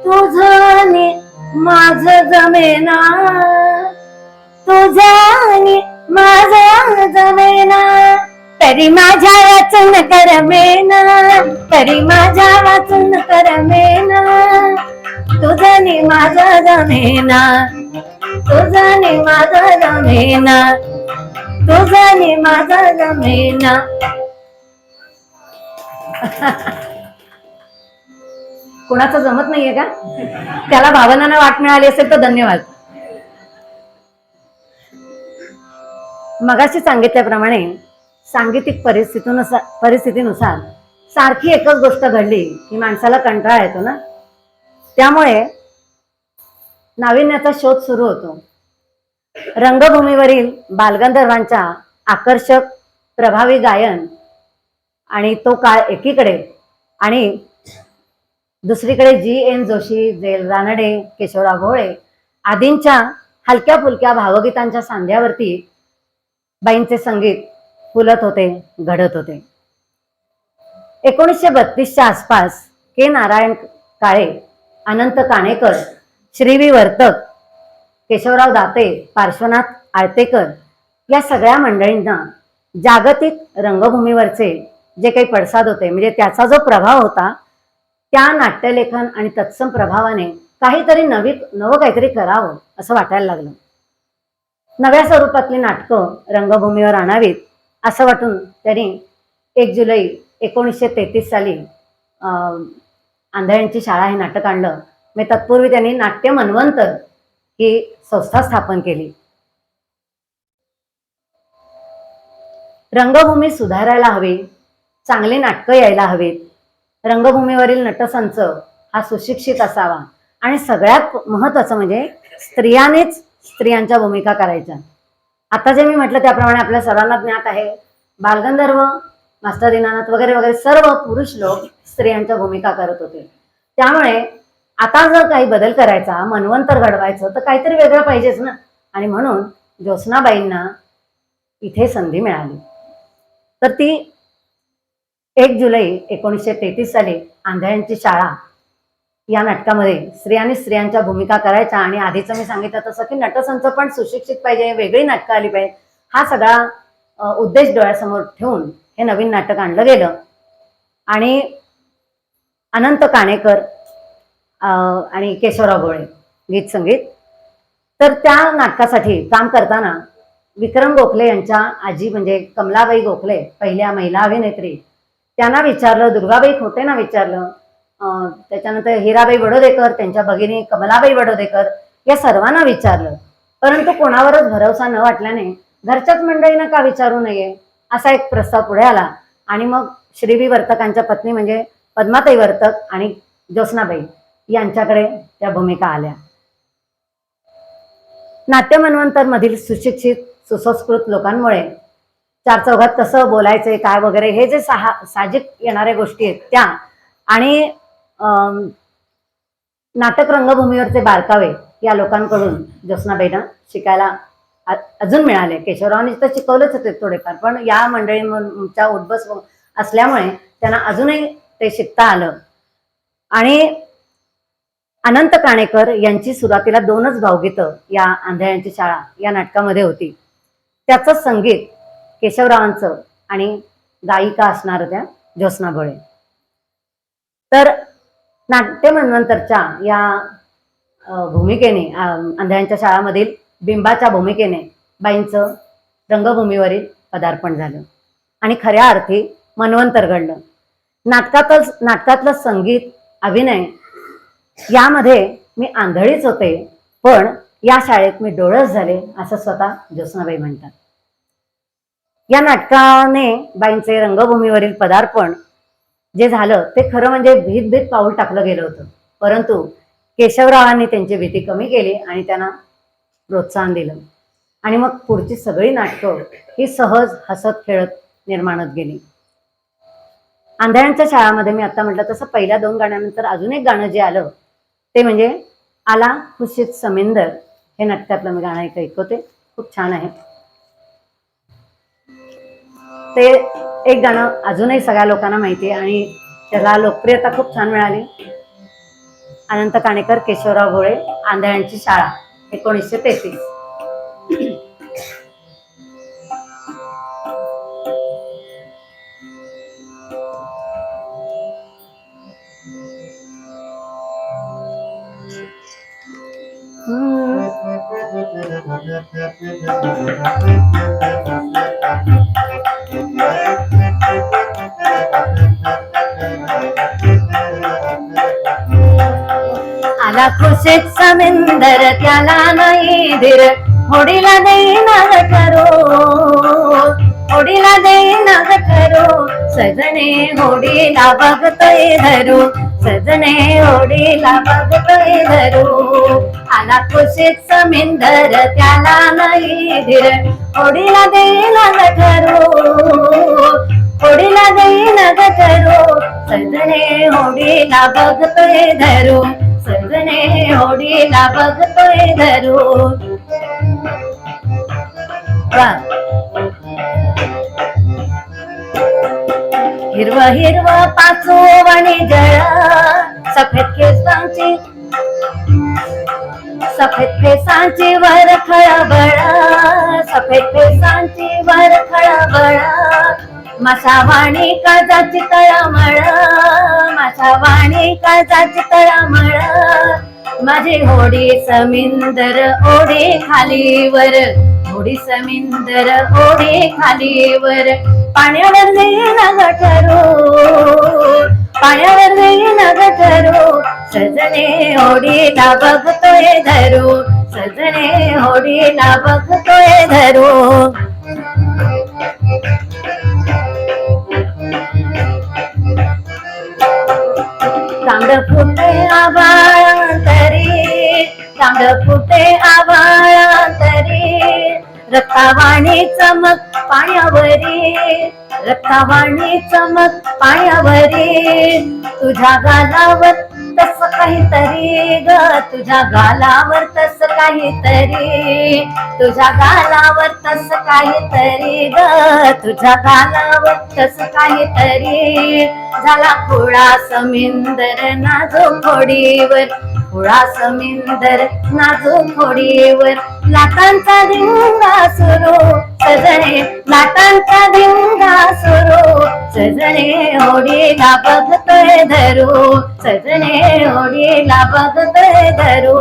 तुझं नि माझं जमेना, तुझं आणि माझं जमेना, तरी माझ्या वाचून करमेना, तरी माझ्या वाचून करमेना, तुझं आणि माझं जमेना, तुझं आणि माझं जमेना, तुझं आणि माझं जमेना. कुणाचं जमत नाहीये का? त्याला भावनांना वाट मिळाली असेल तर धन्यवाद. मगाशी सांगितल्याप्रमाणे सांगीतिक परिस्थितीनुसार सारखी एकच गोष्ट घडली की माणसाला कंटाळा येतो ना. त्यामुळे नाविन्याचा शोध सुरू होतो. रंगभूमीवरील बालगंधर्वांच्या आकर्षक प्रभावी गायन आणि तो काळ एकीकडे, आणि दुसरीकडे G.N. जोशी, झेल रानडे, केशवराव भोळे आदींच्या हलक्या फुलक्या भावगीतांच्या सांध्यावरती बाईंचे संगीत फुलत होते, घडत होते. 1932च्या आसपास के. नारायण काळे, अनंत काणेकर, श्री वर्तक, केशवराव दाते, पार्श्वनाथ आळतेकर या सगळ्या मंडळींना जागतिक रंगभूमीवरचे जे काही पडसाद होते, म्हणजे त्याचा जो प्रभाव होता, त्या नाट्यलेखन आणि तत्सम प्रभावाने काहीतरी नवं काहीतरी करावं असं वाटायला लागलं. नव्या स्वरूपातली नाटकं रंगभूमीवर आणावीत असं वाटून त्यांनी 1 जुलै 1933 साली आंधळ्यांची शाळा हे नाटक आणलं. मी तत्पूर्वी त्यांनी नाट्य मनवंतर ही संस्था स्थापन केली. रंगभूमी सुधारायला हवी, चांगली नाटकं यायला हवीत, रंगभूमीवरील नटसंच हा सुशिक्षित असावा, आणि सगळ्यात महत्त्वाचं म्हणजे स्त्रियांनीच स्त्रियांच्या भूमिका करायच्या. आता जे मी म्हटलं त्याप्रमाणे आपल्या सर्वांना ज्ञात आहे, बालगंधर्व, मास्टर दीनानाथ वगैरे वगैरे सर्व पुरुष लोक स्त्रियांच्या भूमिका करत होते. त्यामुळे आता जर काही बदल करायचा, मनवंतर घडवायचं, तर काहीतरी वेगळं पाहिजेच ना. आणि म्हणून ज्योत्स्नाबाईंना इथे संधी मिळाली. तर ती 1 जुलै 1933 साली आंधळ्यांची शाळा या नाटकामध्ये स्त्रियांनी स्त्रियांच्या भूमिका करायच्या. आणि आधीचं मी सांगितलं तसं की नटसंच पण सुशिक्षित पाहिजे, वेगळी नाटकं आली पाहिजे, हा सगळा उद्देश डोळ्यासमोर ठेवून हे नवीन नाटक आणलं गेलं. आणि अनंत काणेकर आणि केशवराव भोळे गीत संगीत. तर त्या नाटकासाठी काम करताना विक्रम गोखले यांच्या आजी म्हणजे कमलाबाई गोखले, पहिल्या महिला अभिनेत्री, त्यांना विचारलं, दुर्गाबाई खोटेंना विचारलं, त्याच्यानंतर हिराबाई बडोदेकर, त्यांच्या भगिनी कमलाबाई बडोदेकर, या सर्वांना विचारलं. परंतु कोणावरच भरवसा न वाटल्याने घरच्याच मंडळींना का विचारू नये असा एक प्रस्ताव पुढे आला. आणि मग श्री वर्तकांच्या पत्नी म्हणजे पद्माताई वर्तक आणि ज्योत्स्नाबाई यांच्याकडे त्या भूमिका आल्या. नाट्य मनवंतर मधील सुशिक्षित सुसंस्कृत लोकांमुळे चार चौघात कसं बोलायचंय काय वगैरे हे जे साहजिक येणाऱ्या गोष्टी आहेत त्या, आणि नाटक रंगभूमीवरचे बारकावे या लोकांकडून ज्योत्स्नाबाईंना शिकायला अजून मिळाले. केशवरावांनी तर शिकवलेच होते थोडेफार, पण या मंडळींच्या उद्बस असल्यामुळे त्यांना अजूनही ते शिकता आलं. आणि अनंत काणेकर यांची सुरुवातीला 2च भावगीतं या आंधळ्यांची शाळा या नाटकामध्ये होती. त्याचं संगीत केशवरावांचं आणि गायिका असणार होत्या ज्योत्स्ना भोळे. तर नाट्य मनवंतरच्या या भूमिकेने, आंधळ्यांच्या शाळामधील बिंबाच्या भूमिकेने बाईंचं रंगभूमीवरील पदार्पण झालं आणि खऱ्या अर्थी मनवंतर घडलं. नाटकातलं संगीत, अभिनय यामध्ये मी आंधळीच होते, पण या शाळेत मी डोळस झाले असं स्वतः ज्योत्स्नाबाई म्हणतात. या नाटकाने बाईंचे रंगभूमीवरील पदार्पण जे झालं ते खरं म्हणजे भीत पाऊल टाकलं गेलं होतं. परंतु केशवरावांनी त्यांची भीती कमी केली आणि त्यांना प्रोत्साहन दिलं. आणि मग पुढची सगळी नाटकं ही सहज हसत खेळत निर्माण होत गेली. आंधळ्यांच्या शाळामध्ये मी आता म्हटलं तसं पहिल्या 2 गाण्यांनंतर अजून एक गाणं जे आलं ते म्हणजे आला खुशीत समिंदर, हे नाटकातलं मी गाणं ऐकवते, खूप छान आहे ते. एक गाणं अजूनही सगळ्या लोकांना माहिती आहे आणि त्याला लोकप्रियता खूप छान मिळाली. अनंत काणेकर केशवराव भोळे आंधळ्यांची शाळा 1933. आला खुशीत समिंदर त्याला नाही धीर होडीला देईना गठरो होडीला देईना गठरो सजने होडीला बघतोय धरू सजने होडीला बघतोय धरू आला खुशीत समिंदर त्याला नाही धीर होडीला देईना गठरो होडीला देईना गठरो सजने होडीला बघतोय धरू सजने होडीला बघतोय धरू हिरव हिरव पाचोवणी जळ सफेद केसांची वर खळबळ सफेद केसांची वर खळबळ माशावाणी काळजाची तळमळ माशावाणी काळजाची तळमळ माझी होडी समिंदर ओढी खालीवर होडी समिंदर ओढी खालीवर पाण्यावर देईन गठरो पाण्यावर देईन गठरो सजने होडीला बघतोय धरू सजने होडीला बघतोय धरू तांड फुटे आभाळांतरी तांड फुटे आभाळांतरी रक्तावाणी चमक पाण्यावरी रक्तावाणी चमक पाण्यावरी तुझ्या गालावर तस काहीतरी ग तुझ्या गालावर तस काहीतरी तुझ्या गालावर तस काहीतरी ग तुझ्या गालावर तस काहीतरी झाला खुळा समिंदर नाजूक होडीवर खुळा समिंदर नाजूक होडीवर लाटांचा धिंगा सुरू सजने लाटांचा धिंगा सुरू सजने होडीला बघतोय धरू सजने होडीला बघतोय धरू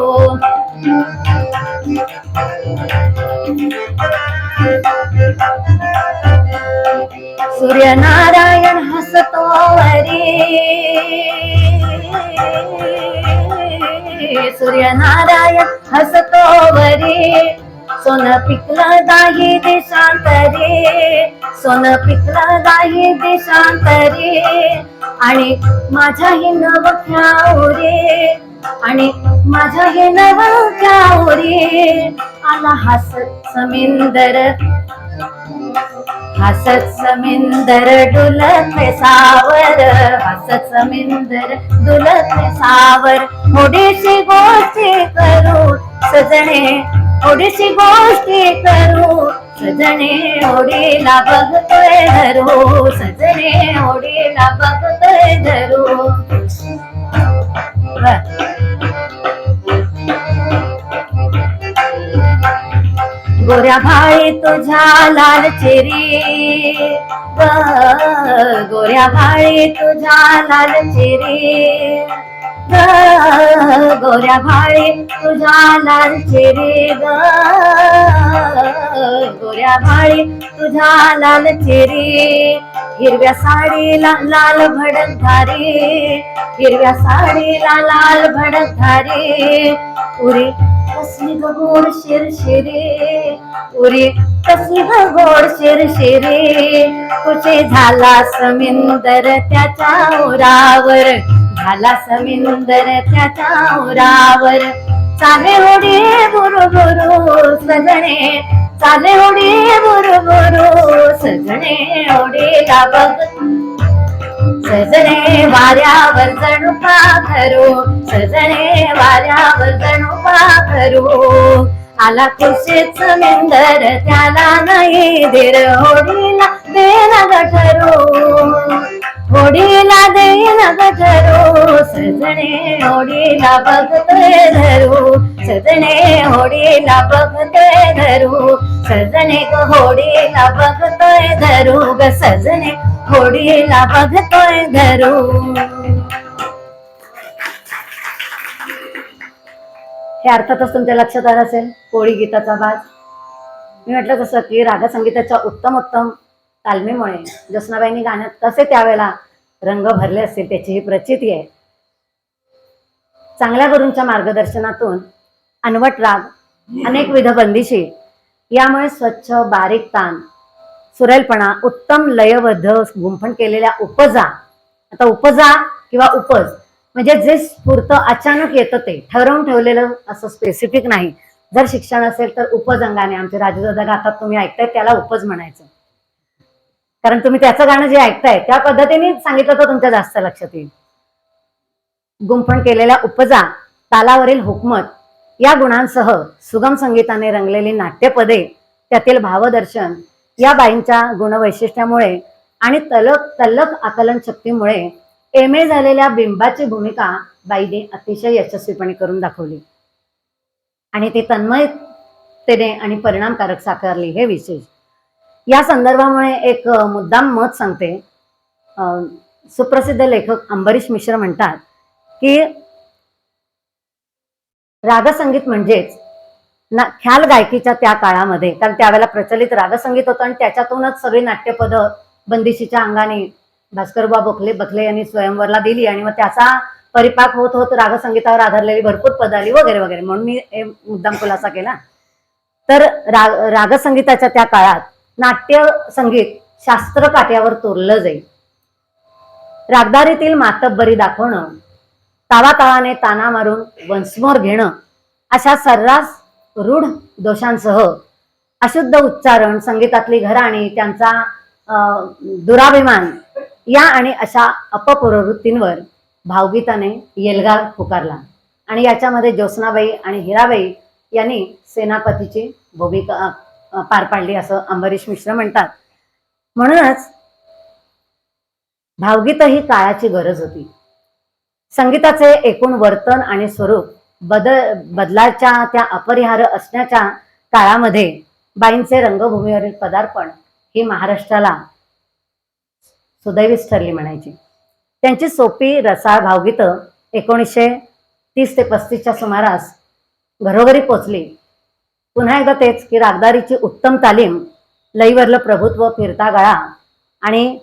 सूर्यनारायण हसतो वरी सूर्यनारायण हसतो वरी सोन पिकलं दाही देशांतरी सोन पिकलं दाही देशांतरी आणि माझ्याही नवख्यावरी आणि माझ्याही नवख्यावरी आला हसत समिंदर हसत समिंदर डुलत सावर हसत समिंदर डुलत सावर थोडीशी गोष्टी करू सजणे थोडीशी गोष्टी करू सजणे होडीला बघतोय धरू सजणे होडीला बघतोय धरू गोऱ्या भाई तुझ्या लाल चेरी गोऱ्या भाई तुझ्या लाल चेरी गोऱ्या भाई तुझ्या लाल चेरी गोऱ्या भाई तुझ्या लाल चेरी हिरव्या साडीला लाल भडक धारी हिरव्या साडीला लाल भडक धारी उरी कसली ग गोड शिरशिरी उरी कसली ग गोड शिरशिरी कुठे झाला समिंदर त्याच्या उरावर झाला समिंदर त्याच्या उरावर चाले होडी बुरु सजणे चाले होडी बुरु सजणे होडीला बघ सजणे वाऱ्यावर जणू पाखरू सजणे वाऱ्यावर जणू पाखरू आला खुशीत समिंदर त्याला नाही धीर होडीला देना गठरू होडीला देईन गधरू सजणे होडीला बघतोय धरू सजणे होडीला बघतोय धरू सजणे ग होडीला बघतोय धरू ग सजणे होडीला बघतोय धरू. हे अर्थातच तुमच्या लक्षात आलं असेल कोळी गीताचा भाग. मी म्हटलं तसं की रागसंगीताच्या उत्तम तालमीमुळे ज्योत्स्नाबाईंनी गाण्यात कसे त्यावेळेला रंग भरले असतील त्याची ही प्रचिती आहे. चांगल्या गुरूंच्या मार्गदर्शनातून अनवट राग अनेकविध बंदिशी यामुळे स्वच्छ बारीक तान सुरेलपणा उत्तम लयबद्ध गुंफण केलेल्या उपजा. आता उपजा किंवा उपज म्हणजे जे स्फूर्त अचानक येतं ते ठरवून ठेवलेलं असं स्पेसिफिक नाही. जर शिक्षण असेल तर उपज अंगाने आमचे राजूदादा गातात तुम्ही ऐकताय त्याला उपज म्हणायचं. कारण तुम्ही त्याचं गाणं जे ऐकताय त्या पद्धतीने सांगितलं तर तुमच्या जास्त लक्षात येईल. गुंफण केलेल्या उपजा तालावरील हुकमत या गुणांसह सुगम संगीताने रंगलेली नाट्यपदे त्यातील भावदर्शन या बाईंच्या गुणवैशिष्ट्यामुळे आणि तल्लख आकलन शक्तीमुळे एम.ए. झालेल्या बिंबाची भूमिका बाईने अतिशय यशस्वीपणे करून दाखवली आणि ती तन्मयतेने आणि परिणामकारक साकारली हे विशेष. या संदर्भामुळे एक मुद्दाम मत सांगते. सुप्रसिद्ध लेखक अंबरीश मिश्र म्हणतात की रागसंगीत म्हणजेच ख्याल गायकीच्या त्या काळामध्ये, कारण त्यावेळेला प्रचलित रागसंगीत होतं आणि त्याच्यातूनच सगळी नाट्यपद बंदिशीच्या अंगाने भास्करबुवा बखले यांनी स्वयंवरला दिली आणि मग त्याचा परिपाक होत होत रागसंगीतावर आधारलेली भरपूर पद आली वगैरे वगैरे, म्हणून मी मुद्दाम खुलासा केला. तर रागसंगीताच्या त्या काळात नाट्य संगीत शास्त्र काट्यावर तोरलं जाईल. रागदारीतील मातब्बरी दाखवणं, तावातावाने ताना मारून वंशमोर घेणं अशा सर्रास रूढ दोषांसह अशुद्ध उच्चारण, संगीतातली घराणी, त्यांचा दुराभिमान या आणि अशा अपप्रवृत्तींवर भावगीताने येलगार पुकारला आणि याच्यामध्ये ज्योत्स्नाबाई आणि हिराबाई यांनी सेनापतीची भूमिका पार पाडली असं अंबरीश मिश्र म्हणतात. म्हणूनच भावगीत ही काळाची गरज होती. संगीताचे एकूण वर्तन आणि स्वरूप बदलाच्या त्या अपरिहार्य असण्याच्या काळामध्ये बाईंचे रंगभूमीवरील पदार्पण ही महाराष्ट्राला सुदैवीच ठरली म्हणायची. त्यांची सोपी रसाळ भावगीतं 1930 ते 35च्या सुमारास घरोघरी पोचली. पुन्हा एकदा तेच की रागदारीची उत्तम तालीम, लईवरलं प्रभुत्व, फिरता गळा आणि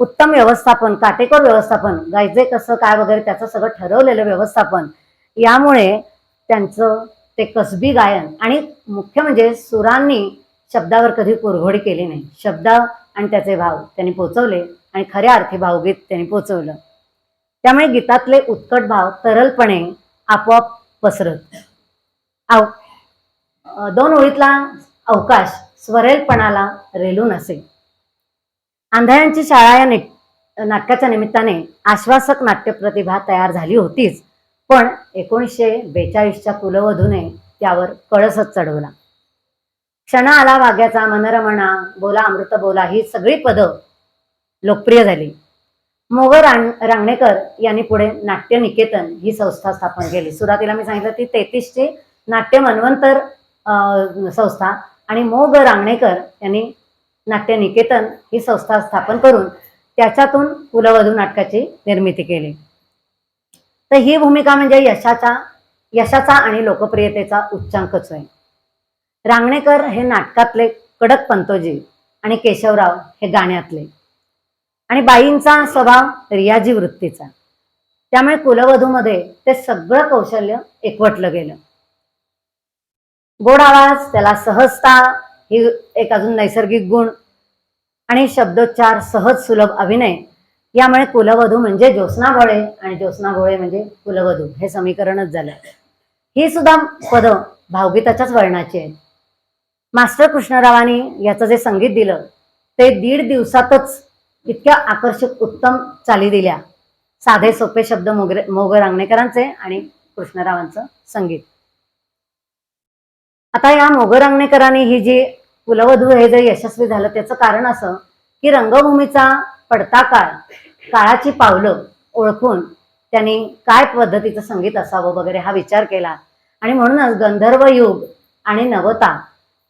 उत्तम व्यवस्थापन, काटेकोर व्यवस्थापन, गायचे कसं काय वगैरे त्याचं सगळं ठरवलेलं व्यवस्थापन, यामुळे त्यांचं ते कसबी गायन आणि मुख्य म्हणजे सुरांनी शब्दावर कधी कुरघोडी केली नाही. शब्द आणि त्याचे भाव त्यांनी पोचवले आणि खऱ्या अर्थी भावगीत त्यांनी पोचवलं. त्यामुळे गीतातले उत्कट भाव तरलपणे आपोआप पसरत. दोन ओळीतला अवकाश स्वरेलपणाला रेलून असे. आंधळ्यांची शाळा या नाटकाच्या निमित्ताने आश्वासक नाट्यप्रतिभा तयार झाली होतीच, पण 1942च्या कुलवधूने त्यावर कळसच चढवला. क्षण आला वाग्याचा, मनरमणा, बोला अमृत बोला ही सगळी पदं लोकप्रिय झाली. मोग रांगणेकर यांनी पुढे नाट्य निकेतन ही संस्था स्थापन केली. सुरुवातीला मी सांगितलं ती 33ची नाट्य मनवंतर संस्था आणि मोग रांगणेकर यांनी नाट्य निकेतन ही संस्था स्थापन करून त्याच्यातून कुलवधू नाटकाची निर्मिती केली. तर ही भूमिका म्हणजे यशाचा आणि लोकप्रियतेचा उच्चांकच आहे. रांगणेकर हे नाटकातले कडक पंतोजी आणि केशवराव हे गाण्यातले आणि बाईंचा स्वभाव रियाजी वृत्तीचा, त्यामुळे कुलवधूमध्ये ते सगळं कौशल्य एकवटलं गेलं. गोड आवाज, त्याला सहजता ही एक अजून नैसर्गिक गुण आणि शब्दोच्चार, सहज सुलभ अभिनय, यामुळे कुलवधू म्हणजे ज्योत्स्ना भोळे आणि ज्योत्स्ना भोळे म्हणजे कुलवधू हे समीकरणच झालं. ही सुद्धा पदं भावगीताच्याच वर्णाची आहेत. मास्टर कृष्णरावांनी याचं जे संगीत दिलं ते 1.5 दिवसातच इतक्या आकर्षक उत्तम चाली दिल्या. साधे सोपे शब्द मोग रांगणेकरांचे आणि कृष्णरावांचं संगीत. आता या मोग रांगणेकरांनी ही जी कुलवधू हे जे यशस्वी झालं त्याचं कारण असं की रंगभूमीचा पडता काळ काळाची पावलं ओळखून त्यांनी काय पद्धतीचं संगीत असावं वगैरे हा विचार केला आणि म्हणूनच गंधर्व युग आणि नवता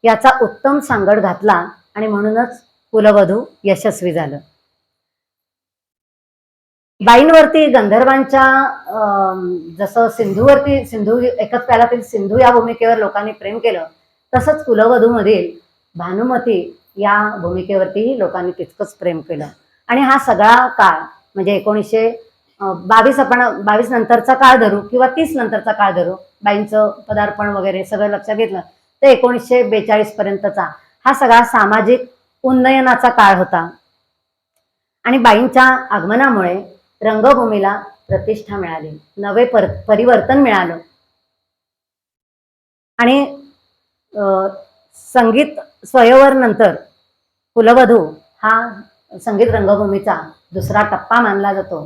याचा उत्तम सांगड घातला आणि म्हणूनच कुलवधू यशस्वी झालं. बाईंवरती गंधर्वांच्या जसं सिंधू एकच प्यालातील सिंधू या भूमिकेवर लोकांनी प्रेम केलं, तसंच कुलवधूमधील भानुमती या भूमिकेवरतीही लोकांनी तितकंच प्रेम केलं. आणि हा सगळा काळ म्हणजे 1922 आपण 22 नंतरचा काळ धरू किंवा 30 नंतरचा काळ धरू, बाईंचं पदार्पण वगैरे सगळं लक्षात घेतलं तर 1942 पर्यंतचा हा सगळा सामाजिक उन्नयनाचा काळ होता. आणि बाईंच्या आगमनामुळे रंगभूमीला प्रतिष्ठा मिळाली, नवे परिवर्तन मिळालं. आणि संगीत स्वयंवर नंतर कुलवधू हा संगीत रंगभूमीचा दुसरा टप्पा मानला जातो.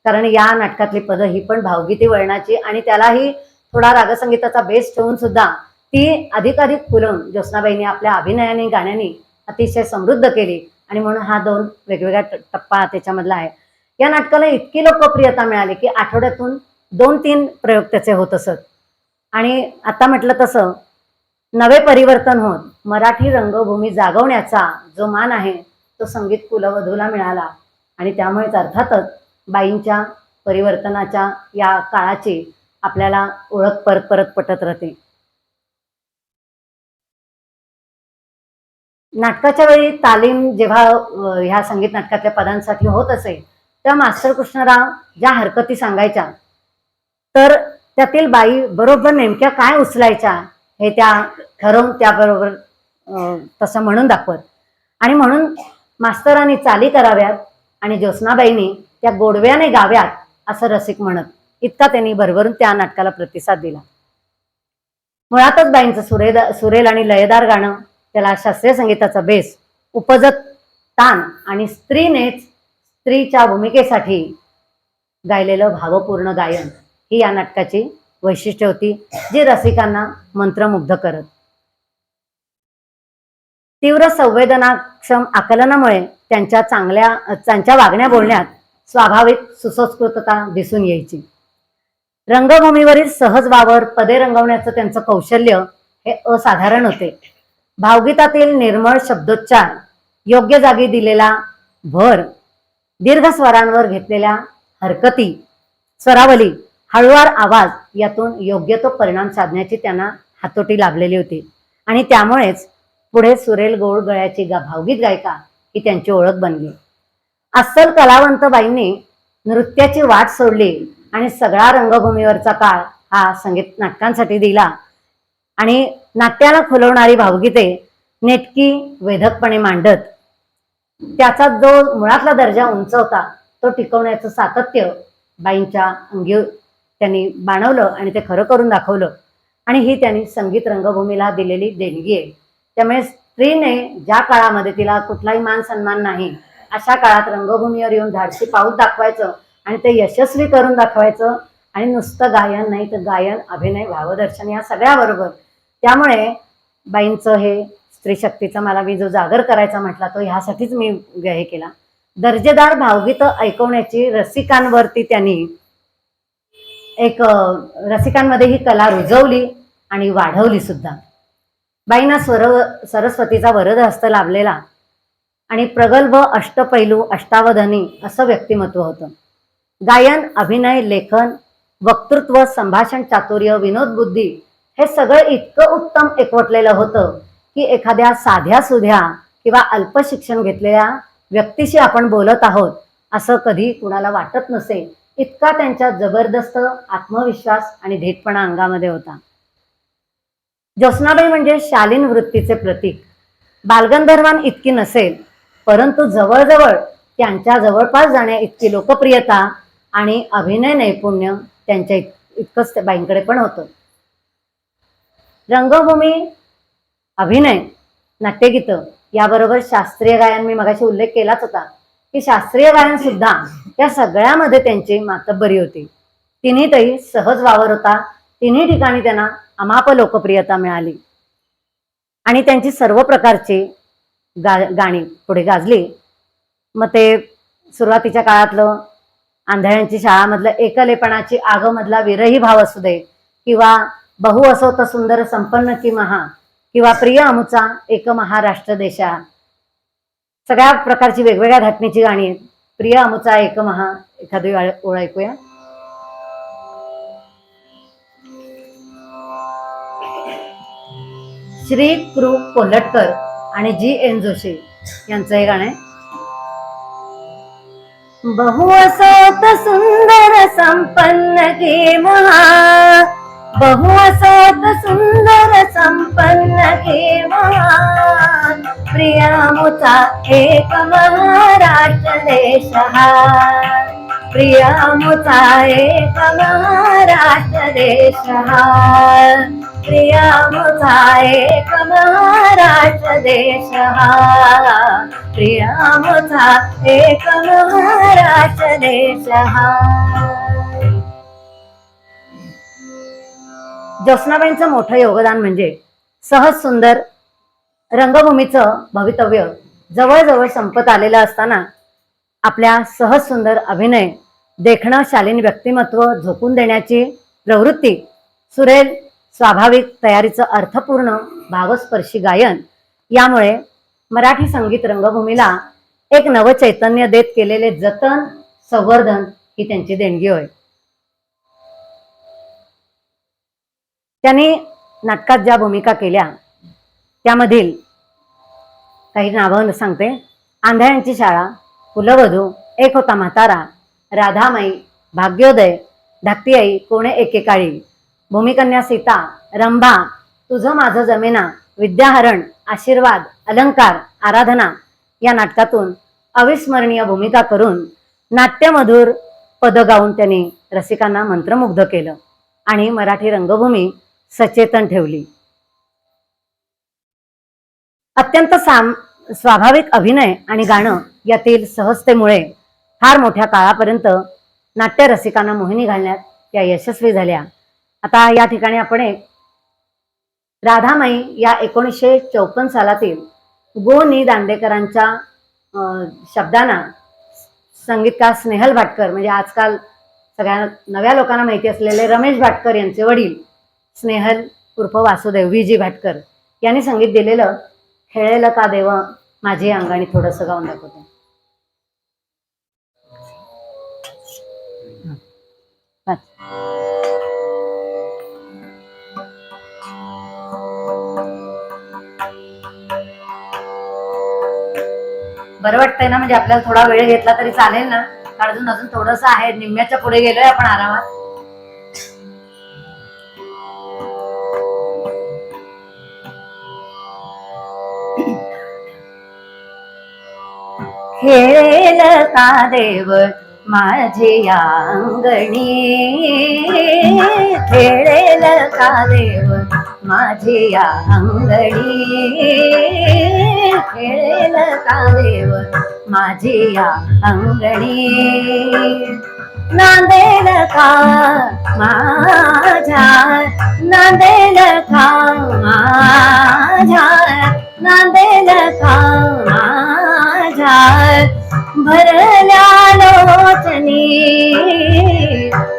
कारण या नाटकातली पदं ही पण भावगीती वळणाची आणि त्यालाही थोडा रागसंगीताचा बेस ठेवून सुद्धा ती अधिकाधिक फुलवून ज्योत्स्नाबाईंनी आपल्या अभिनयाने गाण्याने अतिशय समृद्ध केली. आणि म्हणून हा 2 वेगवेगळा टप्पा त्याच्यामधला आहे. या नाटकाला इतकी लोकप्रियता मिळाली की आठवड्यातून 2-3 प्रयोग त्याचे होत असत. आणि आता म्हटलं तसं नवे परिवर्तन होत मराठी रंगभूमी जागवण्याचा जो मान आहे तो संगीत कुलवधूला मिळाला. आणि त्यामुळेच अर्थातच बाईंच्या परिवर्तनाच्या या काळाची आपल्याला ओळख परत परत पटत राहते. नाटकाच्या वेळी तालीम जेव्हा ह्या संगीत नाटकातल्या पदांसाठी होत असे तेव्हा मास्टर कृष्णराव ज्या हरकती सांगायच्या तर त्यातील बाई बरोबर नेमक्या काय उचलायच्या हे त्या ठरवून त्याबरोबर तसं म्हणून दाखवत. आणि म्हणून मास्तरांनी चाली कराव्यात आणि ज्योत्स्नाबाईंनी त्या गोडव्याने गाव्यात असं रसिक म्हणत. इतका त्यांनी भरभरून त्या नाटकाला प्रतिसाद दिला. मुळातच बाईंचं सुरेल आणि लयदार गाणं, त्याला शास्त्रीय संगीताचा बेस, उपजत तान आणि स्त्रीनेच स्त्रीच्या भूमिकेसाठी गायलेलं भावपूर्ण गायन ही या नाटकाची वैशिष्ट्य होती, जी रसिकांना मंत्रमुग्ध करत. तीव्र संवेदनाक्षम आकलनामुळे त्यांच्या वागण्या बोलण्यात स्वाभाविक सुसंस्कृतता दिसून यायची. रंगभूमीवरील सहज वावर, पदे रंगवण्याचं त्यांचं कौशल्य हे असाधारण होते. भावगीतातील निर्मळ शब्दोच्चार, योग्य जागी दिलेला भर, दीर्घ स्वरांवर घेतलेल्या हरकती, स्वरावली, हळुवार आवाज यातून योग्य तो परिणाम साधण्याची त्यांना हातोटी लाभलेली होती. आणि त्यामुळेच पुढे सुरेल गोड गळ्याची भावगीत गायिका ही त्यांची ओळख बनली. अस्सल कलावंत बाईंनी नृत्याची वाट सोडली आणि सगळा रंगभूमीवरचा काळ हा संगीत नाटकांसाठी दिला. आणि नाट्याला खुलवणारी भावगीते नेटकी वेधकपणे मांडत त्याचा जो मुळातला दर्जा उंच होता तो टिकवण्याचं सातत्य बाईंच्या अंगी त्यांनी बाणवलं आणि ते खरं करून दाखवलं. आणि ही त्यांनी संगीत रंगभूमीला दिलेली देणगी आहे. त्यामुळे स्त्रीने ज्या काळामध्ये तिला कुठलाही मान सन्मान नाही अशा काळात रंगभूमीवर येऊन धाडसी पाऊल दाखवायचं आणि ते यशस्वी करून दाखवायचं. आणि नुसतं गायन नाही तर गायन, अभिनय, भावदर्शन या सगळ्याबरोबर. त्यामुळे बाईंचं हे स्त्री शक्तीचा मला मी जो जागर करायचा म्हटला तो ह्यासाठीच मी हे केला. दर्जेदार भावगीत ऐकवण्याची रसिकांवरती त्यांनी रसिकांमध्ये ही कला रुजवली आणि वाढवली सुद्धा. बाईंना सरस्वतीचा वरद हस्त लाभलेला आणि प्रगल्भ अष्टपैलू अष्टावधानी असं व्यक्तिमत्व होतं. गायन, अभिनय, लेखन, वक्तृत्व, संभाषण चातुर्य, विनोद बुद्धी हे सगळं इतकं उत्तम एकवटलेलं होतं की एखाद्या साध्या सुध्या किंवा अल्प शिक्षण घेतलेल्या व्यक्तीशी आपण बोलत आहोत असं कधी कुणाला वाटत नसेल, इतका त्यांच्या जबरदस्त आत्मविश्वास आणि धीटपणा अंगामध्ये होता. ज्योत्स्नाबाई म्हणजे शालीन वृत्तीचे प्रतीक. बालगंधर्वां इतकी नसेल परंतु जवळजवळ त्यांच्या जवळपास जाण्या इतकी लोकप्रियता आणि अभिनय नैपुण्य त्यांच्या इतकंच बाईंकडे पण होतं. रंगभूमी, अभिनय, नाट्यगीतं याबरोबर शास्त्रीय गायन, मी मगाशी उल्लेख केलाच होता की शास्त्रीय गायन सुद्धा या सगळ्यामध्ये त्यांची मातब्बरी होती. तिन्हीतही सहज वावर होता. तिन्ही ठिकाणी त्यांना अमाप लोकप्रियता मिळाली आणि त्यांची सर्व प्रकारची गाणी पुढे गाजली. मग ते सुरुवातीच्या काळातलं आंधळ्यांची शाळामधलं एकलेपणाची आगमधला विरही भाव असू दे, किंवा बहु असो तर सुंदर संपन्न की महा, किंवा प्रिय अमुचा एक महाराष्ट्र देशा, सगळ्या प्रकारची वेगवेगळ्या धाटणीची गाणी आहेत. प्रिय अमुचा एक महा एखादी ओळ ऐकूया. श्री कृ कोल्हटकर आणि जी एन जोशी यांचं हे गाणं आहे. बहु असोत सुंदर संपन्न की महा, बहु असोत सुंदर संपन्न की महा, प्रियामुचा एक महाराष्ट्र देश हा, प्रियामुचा एक महाराष्ट्र देश हा, प्रियामुचा एक महाराष्ट्र देश हा, प्रियामुचा एक महाराष्ट्र देश हा. ज्योत्स्नाबाईंचं मोठं योगदान म्हणजे सहज सुंदर रंगभूमीचं भवितव्य जवळजवळ संपत आलेलं असताना आपल्या सहज सुंदर अभिनय, देखणं शालीन व्यक्तिमत्व झोकून देण्याची प्रवृत्ती, सुरेल स्वाभाविक तयारीचं अर्थपूर्ण भावस्पर्शी गायन यामुळे मराठी संगीत रंगभूमीला एक नवचैतन्य देत केलेले जतन, संवर्धन ही त्यांची देणगी होय. त्यांनी नाटकात ज्या भूमिका केल्या त्यामधील काही नावं सांगते. आंधळ्यांची शाळा, कुलवधू, एक होता म्हातारा, राधामाई, भाग्योदय, धाकटी आई, कोणे एकेकाळी, भूमिकन्या सीता, रंभा, तुझं माझं जमेना, विद्याहरण, आशीर्वाद, अलंकार, आराधना या नाटकातून अविस्मरणीय भूमिका करून नाट्यमधुर पद गाऊन त्यांनी रसिकांना मंत्रमुग्ध केलं आणि मराठी रंगभूमी सचेतन ठेवली. अत्यंत स्वाभाविक अभिनय आणि गाणं यातील सहजतेमुळे फार मोठ्या काळापर्यंत नाट्य रसिकांना मोहिनी घालण्यात त्या यशस्वी झाल्या. आता या ठिकाणी आपण एक राधामाई या 1954 सालातील गो नि दांडेकरांच्या शब्दांना संगीतकार स्नेहल भाटकर, म्हणजे आजकाल सगळ्या नव्या लोकांना माहिती असलेले रमेश भाटकर यांचे वडील स्नेहल उर्फ वासुदेव VG भाटकर यांनी संगीत दिलेलं खेळेल का देव माझी अंगाणी थोडंसं गाऊन दाखवते. बरं वाटतंय ना, म्हणजे आपल्याला थोडा वेळ घेतला तरी चालेल ना, अजून थोडंसं आहे, निम्म्याच्या पुढे गेलोय आपण आरामात. खेळेल का देव माझी अंगणी, खेळेल का देव माझी अंगणी, खेळेल का देव माझी अंगणी, नांदेल का माझ्या, नांदेल का माझ्या, नांदेल का माझ्या भरल्या लोचनी,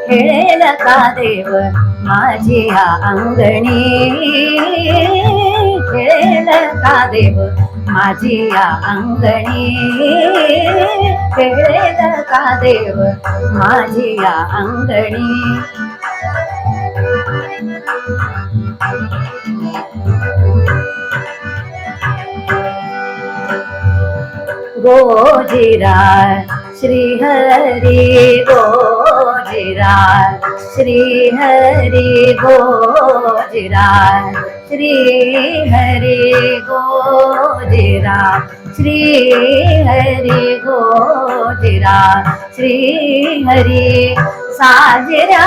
खेळेल का देव माझी अंगणी, खेळेल का देव माझी अंगणी, खेळेल का देव माझी अंगणी. गोजिरा श्रीहरी गोजिरा, श्रीहरी गोजिरा, श्रीहरी गोजिरा, श्रीहरी गोजिरा, श्रीहरी साजरा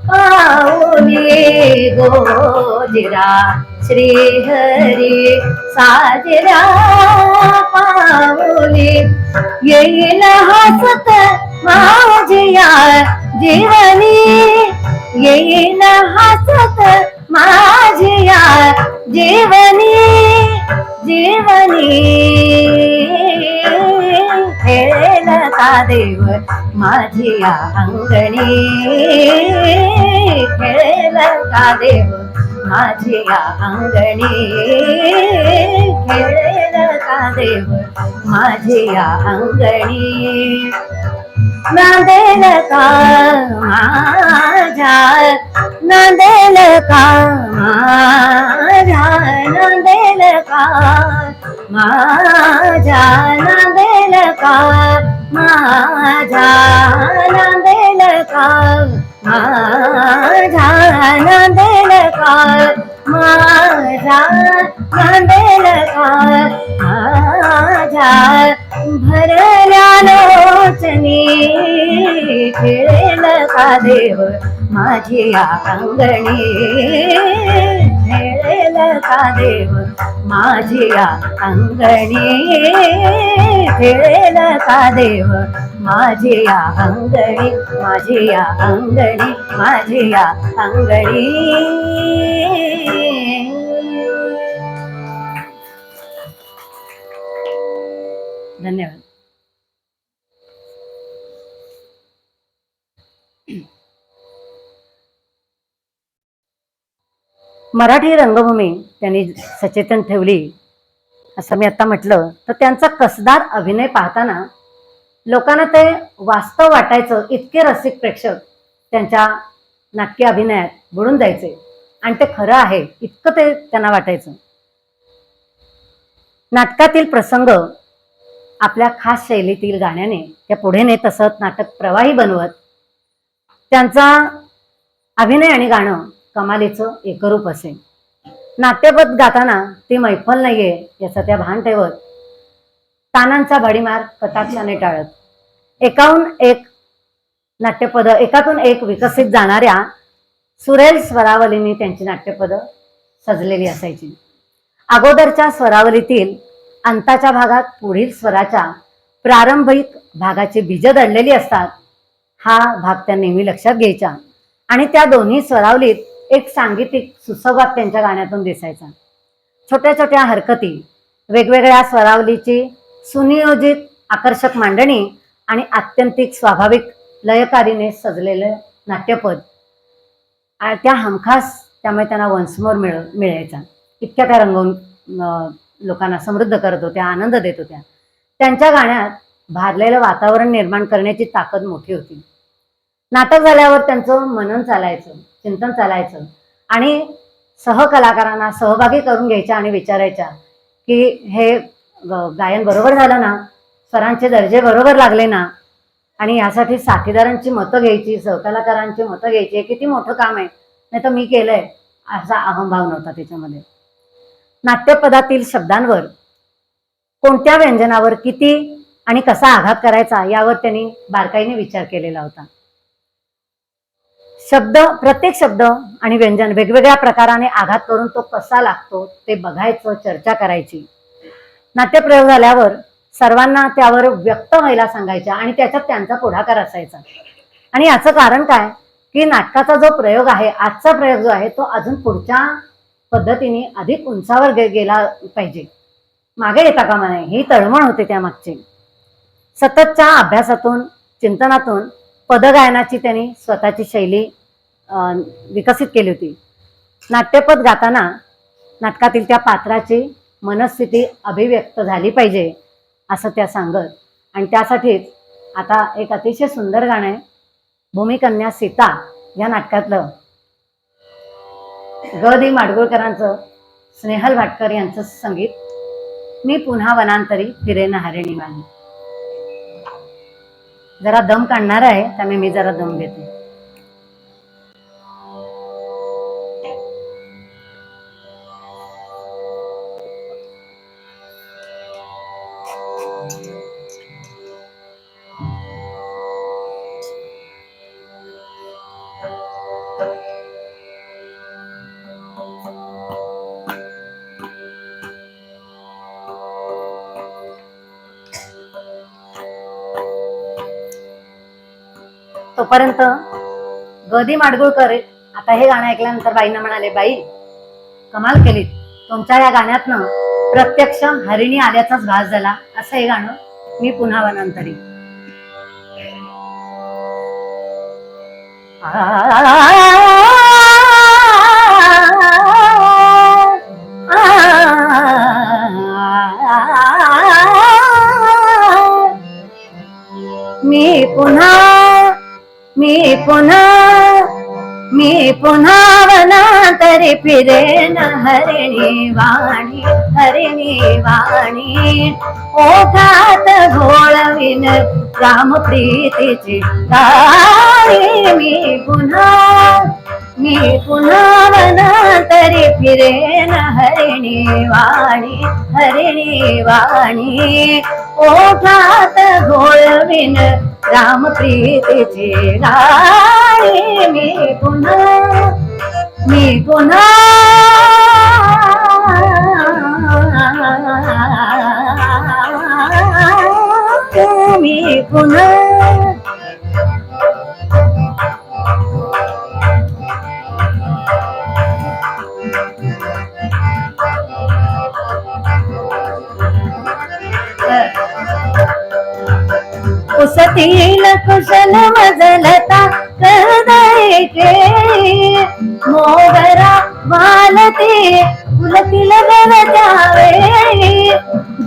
पाऊली गोजिरा, श्रीहरी साजरा पाऊली, येईल हसत माझिया जीवनी, येईल हसत माझिया जीवनी, जीवनी खेळेल का देव माझी या अंगणी खेळेल का देव माझी या अंगणी खेळेल का देव माझी या अंगणी नांदेल का माझ्या नांदेल का माझ्या नांदेल का माझ्या नांदेल का माझ्या नांदेल का माझ्या नांदेल का माझ्या नांदेल का माझ्या भरल्या लोचनी खेळेल का देव माझी या अंगणी खेळेल का देव माझी या अंगणी खेळेल का देव माझी या अंगणी माझी या अंगणी माझी या अंगणी. धन्यवाद. मराठी रंगभूमी त्यांनी सचेतन ठेवली असं मी आता म्हटलं तर त्यांचा कसदार अभिनय पाहताना लोकांना ते वास्तव वाटायचं. इतके रसिक प्रेक्षक त्यांच्या नाट्य अभिनयात बुडून जायचे आणि ते खरं आहे इतकं ते त्यांना वाटायचं. नाटकातील प्रसंग आपल्या खास शैलीतील गाण्याने त्या पुढे नेत असत, नाटक प्रवाही बनवत. त्यांचा अभिनय आणि गाणं कमालीचं एकरूप असे. नाट्यपद गाताना ती मैफल नाहीये याचं त्या भान ठेवत तानांचा भडीमार कटाक्षाने टाळत एकाहून एक नाट्यपद एकातून एक विकसित जाणाऱ्या सुरेल स्वरावलीने त्यांची नाट्यपद सजलेली असायची. अगोदरच्या स्वरावलीतील अंताच्या भागात पुढील स्वराच्या प्रारंभिक भागाची बीज दडलेली असतात. हा भाग त्या नेहमी लक्षात घ्यायच्या आणि त्या दोन्ही स्वरावलीत एक सांगीतिक सुसंवाद त्यांच्या गाण्यातून दिसायचा. छोट्या छोट्या हरकती, वेगवेगळ्या स्वरावलीची सुनियोजित आकर्षक मांडणी आणि आत्यंतिक स्वाभाविक लयकारीने सजलेलं नाट्यपद त्या हमखास त्यामुळे त्यांना वन्समोर मिळायचा. इतक्या त्या रंगवून लोकांना समृद्ध करत होत्या, आनंद देत होत्या. त्यांच्या गाण्यात भारलेलं वातावरण निर्माण करण्याची ताकद मोठी होती. नाटक झाल्यावर त्यांचं मनन चालायचं, चिंतन चालायचं आणि सहकलाकारांना सहभागी करून घ्यायच्या आणि विचारायच्या की हे गायन बरोबर झालं ना, स्वरांचे दर्जे बरोबर लागले ना, आणि यासाठी साथीदारांची मतं घ्यायची, सहकलाकारांची मतं घ्यायची. हे किती मोठं काम आहे, नाही तर मी केलंय असा अहंभाव नव्हता त्याच्यामध्ये. नाट्यपदातील शब्दांवर कोणत्या व्यंजनावर किती आणि कसा आघात करायचा यावर त्यांनी बारकाईने विचार केलेला होता. प्रत्येक शब्द आणि व्यंजन वेगवेगळ्या प्रकाराने आघात करून तो कसा लागतो ते बघायचं, चर्चा करायची. नाट्यप्रयोग झाल्यावर सर्वांना त्यावर व्यक्त व्हायला सांगायच्या आणि त्याच्यात त्यांचा पुढाकार असायचा. आणि याचं कारण काय की नाटकाचा जो प्रयोग आहे, आजचा प्रयोग जो आहे, तो अजून पुढच्या पद्धतीने अधिक उंचावर गेला पाहिजे, मागे येता कामा नये, ही तळमळ होते त्यामागची. सततच्या अभ्यासातून, चिंतनातून पदगायनाची त्यांनी स्वतःची शैली विकसित केली होती. नाट्यपद गाताना नाटकातील त्या पात्राची मनस्थिती अभिव्यक्त झाली पाहिजे असं त्या सांगत. आणि त्यासाठीच आता एक अतिशय सुंदर गाणं आहे, भूमिकन्या सीता या नाटकातलं, ग दी माडगुळकरांचं, स्नेहल भाटकर यांचं संगीत. मी पुन्हा वनांतरी फिरेन हरिणी वाणी. जरा दम काढणार आहे त्यामुळे मी जरा दम घेते. तोपर्यंत ग दी माडगुळकर आता हे गाणं ऐकल्यानंतर बाईंना म्हणाले, बाई कमाल केली, तुमच्या या गाण्यातनं प्रत्यक्ष हरिणी आल्याचाच भास झाला. असं हे गाणं मी पुन्हा वनांतरी. मी पुन्हा मी पुन्हा मी पुन्हा वनांतरी फिरेन हरिणी वाणी ओठात घोळवीन राम प्रीतीची गाणी मी पुन्हा वनांतरी फिरेन हरिणी वाणी ओठात घोळवीन राम प्रीतीची गाणी मी पुन्हा मी पुन्हा पुसतील कुशल मजलता हृदय के मोगरा वालते फुलतील गल त्यावेळी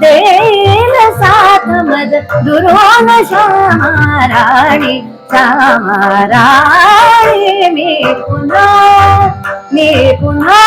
देईल साथ मज दुरोण श्यामाराणी मी पुन्हा मी पुन्हा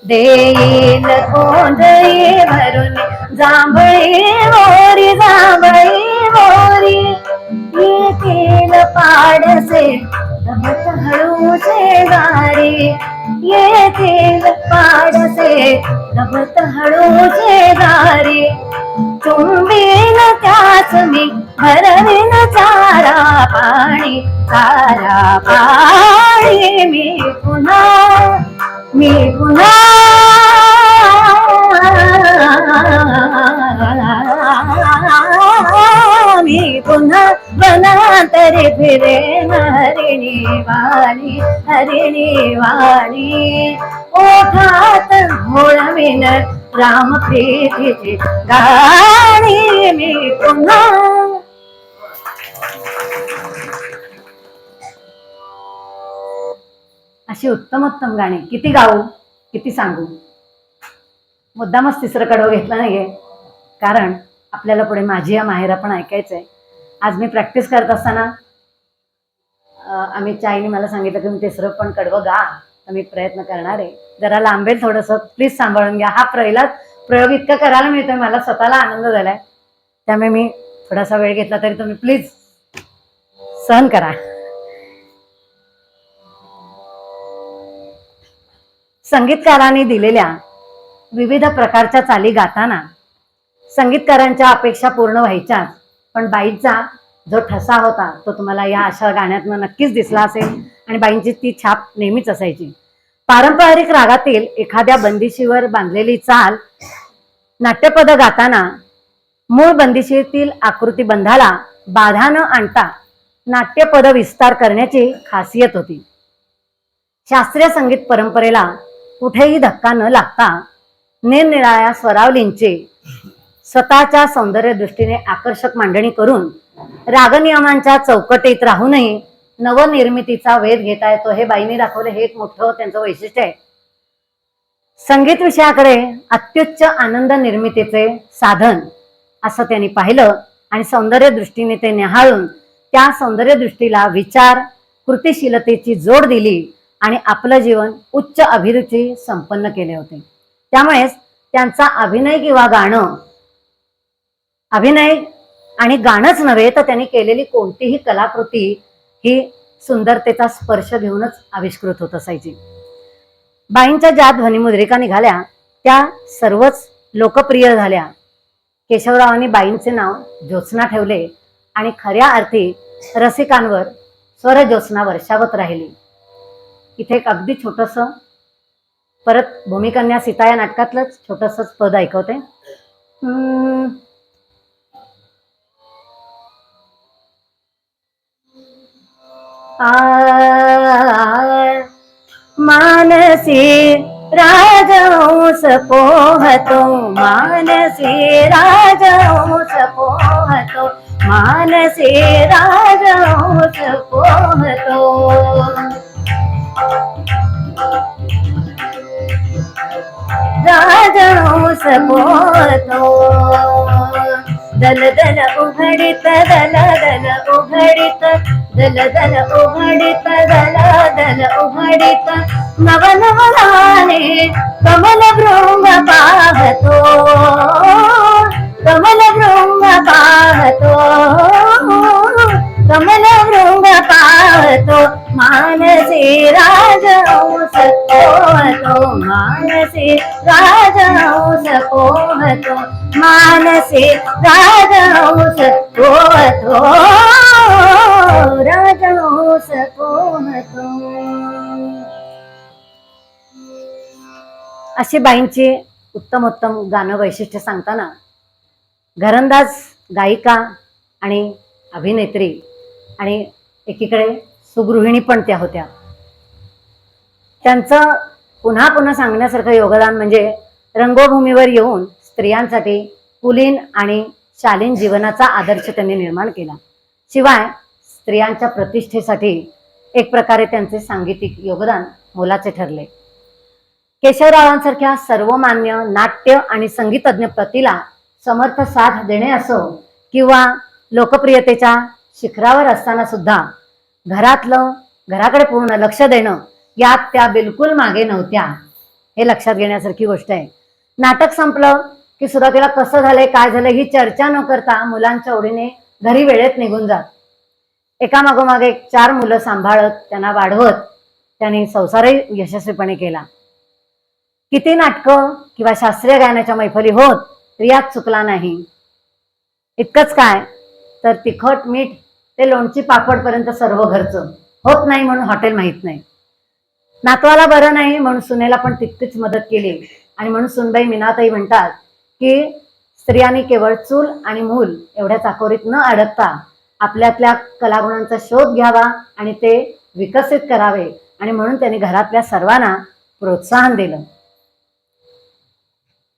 देईल ओंजळी भरुनी जांभळी मोरी येतील पाडसे दबत हळू शेजारी चुंबीन त्याच मी भरवीन चारा पाणी मी पुन्हा वनांतरी फिरेन हरिणी वाणी ओठात घोळवीन राम प्रीतीची गाणी मी पुन्हा अशी उत्तमोत्तम गाणी किती गाऊ किती सांगू. मुद्दामच तिसरं कडवं घेतलं नाहीये कारण आपल्याला पुढे माझी या माहेरा पण ऐकायचंय. आज मी प्रॅक्टिस करत असताना अमित चाईने मला सांगितलं की मी तिसरं पण कडवं गा, तर मी प्रयत्न करणार आहे. जरा लांबेल थोडंसं, प्लीज सांभाळून घ्या. हा प्रयोग इतका करायला मिळतोय मला स्वतःला आनंद झालाय, त्यामुळे मी थोडासा वेळ घेतला तरी तुम्ही प्लीज सहन करा. संगीतकारांनी दिलेल्या विविध प्रकारच्या चाली गाताना संगीतकारांच्या अपेक्षा पूर्ण व्हायच्या, पण बाईंचा जो ठसा होता तो तुम्हाला या अशा गाण्यातनं नक्कीच दिसला असेल आणि बाईंची ती छाप नेहमीच असायची. पारंपरिक रागातील एखाद्या बंदिशीवर बांधलेली चाल नाट्यपद गाताना मूळ बंदिशीतील आकृतीबंधाला बाधा न आणता नाट्यपद विस्तार करण्याची खासियत होती. शास्त्रीय संगीत परंपरेला कुठेही धक्का न लागता निरनिराळ्या स्वरावलींची स्वतःच्या सौंदर्य दृष्टीने आकर्षक मांडणी करून रागनियमांच्या चौकटीत राहूनही नवनिर्मितीचा वेध घेता येतो हे बाईंनी दाखवले. हे एक मोठं त्यांचं वैशिष्ट्य आहे. संगीत विषयाकडे अत्युच्च आनंद निर्मितीचे साधन असं त्यांनी पाहिलं आणि सौंदर्य दृष्टीने ते निहाळून त्या सौंदर्य दृष्टीला विचार कृतिशीलतेची जोड दिली आणि आपलं जीवन उच्च अभिरुची संपन्न केले होते. त्यामुळेच त्यांचा अभिनय आणि गाणंच नव्हे तर त्यांनी केलेली कोणतीही कलाकृती ही सुंदरतेचा स्पर्श घेऊनच आविष्कृत होत असायची. बाईंच्या ज्या ध्वनिमुद्रिका निघाल्या त्या सर्वच लोकप्रिय झाल्या. केशवरावांनी बाईंचे नाव ज्योत्स्ना ठेवले आणि खऱ्या अर्थी रसिकांवर स्वरज्योत्स्ना वर्षावत राहिली. इथे एक अगदी छोटस परत भूमिकन्या सीता या नाटकातलंच छोटसच पद ऐकवते. मानसी राजहंस पोहतो, मानसी राजहंस पोहतो, मानसी राजहंस पोहतो. राजहंस पोहतो, दल दल उघडित, दल दल उघडित, दल दल उघडित, दल दल उघडित, नव नव राणे कमल भृंग पाहतो, कमल भृंग पाहतो, कमल भृंग पाहतो. मानसी राजहंस पोहतो, मानसी राजहंस पोहतो, मानसी राजहंस पोहतो, राजहंस पोहतो. अशी बाईंची उत्तम उत्तम गाणं वैशिष्ट्य सांगताना घरंदाज गायिका आणि अभिनेत्री आणि एकीकडे सुगृहिणी पण त्या होत्या. त्यांचं पुन्हा पुन्हा सांगण्यासारखं योगदान म्हणजे रंगभूमीवर येऊन स्त्रियांसाठी कुलीन आणि शालीन जीवनाचा आदर्श त्यांनी निर्माण केला. शिवाय स्त्रियांच्या प्रतिष्ठेसाठी एक प्रकारे त्यांचे सांगीतिक योगदान मोलाचे ठरले. केशवरावांसारख्या सर्वमान्य नाट्य आणि संगीतज्ञ पतीला समर्थ साथ देणे असो किंवा लोकप्रियतेच्या शिखरावर असताना सुद्धा घराकडे पूर्ण लक्ष देणं यात त्या बिलकुल मागे नव्हत्या. हे लक्षात घेण्यासारखी गोष्ट आहे. नाटक संपलं की सुरुवातीला कसं झालंय काय झालंय ही चर्चा न करता मुलांच्या ओढीने घरी वेळेत निघून जात. एकामागोमाग एक 4 मुलं सांभाळत त्यांना वाढवत त्यांनी संसारही यशस्वीपणे केला. किती नाटकं किंवा शास्त्रीय गायनाच्या मैफली होत यात चुकला नाही. इतकंच काय तर तिखट मीठ ते लोणची पापड पर्यंत सर्व घरचं होत नाही म्हणून हॉटेल माहित नाही. नातवाला बरं नाही म्हणून सुनेला पण तितकीच मदत केली. आणि म्हणून सुनबाई मीनाताई म्हणतात की स्त्रियांनी केवळ चूल आणि मूल एवढ्या चाकोरीत न अडकता आपल्यातल्या कलागुणांचा शोध घ्यावा आणि ते विकसित करावे. आणि म्हणून त्यांनी घरातल्या सर्वांना प्रोत्साहन दिलं.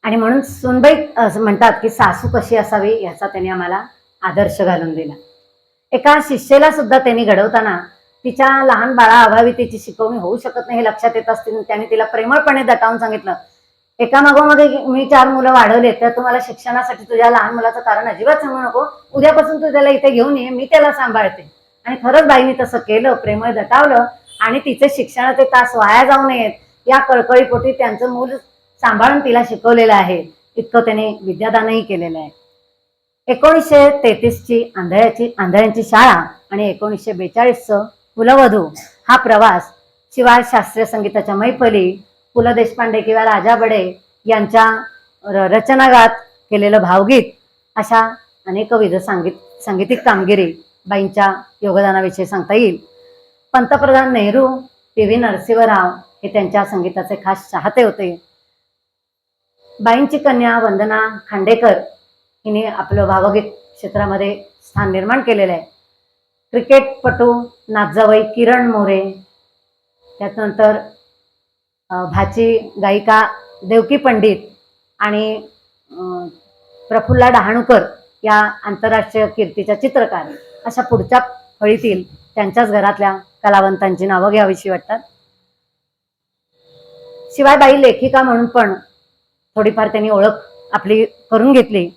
आणि म्हणून सुनबाई म्हणतात की सासू कशी असावी याचा त्यांनी आम्हाला आदर्श घालून दिला. एका शिष्येला सुद्धा त्यांनी घडवताना तिच्या लहान बाळा अभावी तिची शिकवणी होऊ शकत नाही हे लक्षात येत असतील. त्याने तिला प्रेमळपणे दटावून सांगितलं, एकामागोमाग मी 4 मुलं वाढवले तर तुम्हाला शिक्षणासाठी तुझ्या लहान मुलाचं कारण अजिबात सांगू नको. उद्यापासून तू त्याला इथे घेऊन ये, मी त्याला सांभाळते. आणि खरंच बाईंनी तसं केलं, प्रेमळ दटावलं आणि तिचे शिक्षणाचे तास वाया जाऊ नयेत या कळकळीपोटी त्यांचं मूल सांभाळून तिला शिकवलेलं आहे. इतकं त्याने विद्यादानही केलेलं आहे. 1933ची आंधळ्यांची शाळा आणि 1942चं कुलवधू हा प्रवास, शिवाय शास्त्रीय संगीताच्या मैफली, पु ल देशपांडे किंवा राजा बडे यांच्या रचनागात केलेलं भावगीत अशा अनेकविध सांगीतिक कामगिरी बाईंच्या योगदानाविषयी सांगता येईल. पंतप्रधान नेहरू, PV नरसिंहराव हे त्यांच्या संगीताचे खास चाहते होते. बाईंची कन्या वंदना खांडेकर हिने आपलं भावगीत क्षेत्रामध्ये स्थान निर्माण केलेलं आहे. क्रिकेटपटू नाथजावई किरण मोरे, त्यानंतर भाची गायिका देवकी पंडित आणि प्रफुल्ला डहाणूकर या आंतरराष्ट्रीय कीर्तीच्या चित्रकार, अशा पुढच्या फळीतील त्यांच्याच घरातल्या कलावंतांची नावं घ्यावीशी वाटतात. शिवाय बाई लेखिका म्हणून पण थोडीफार त्यांनी ओळख आपली करून घेतली.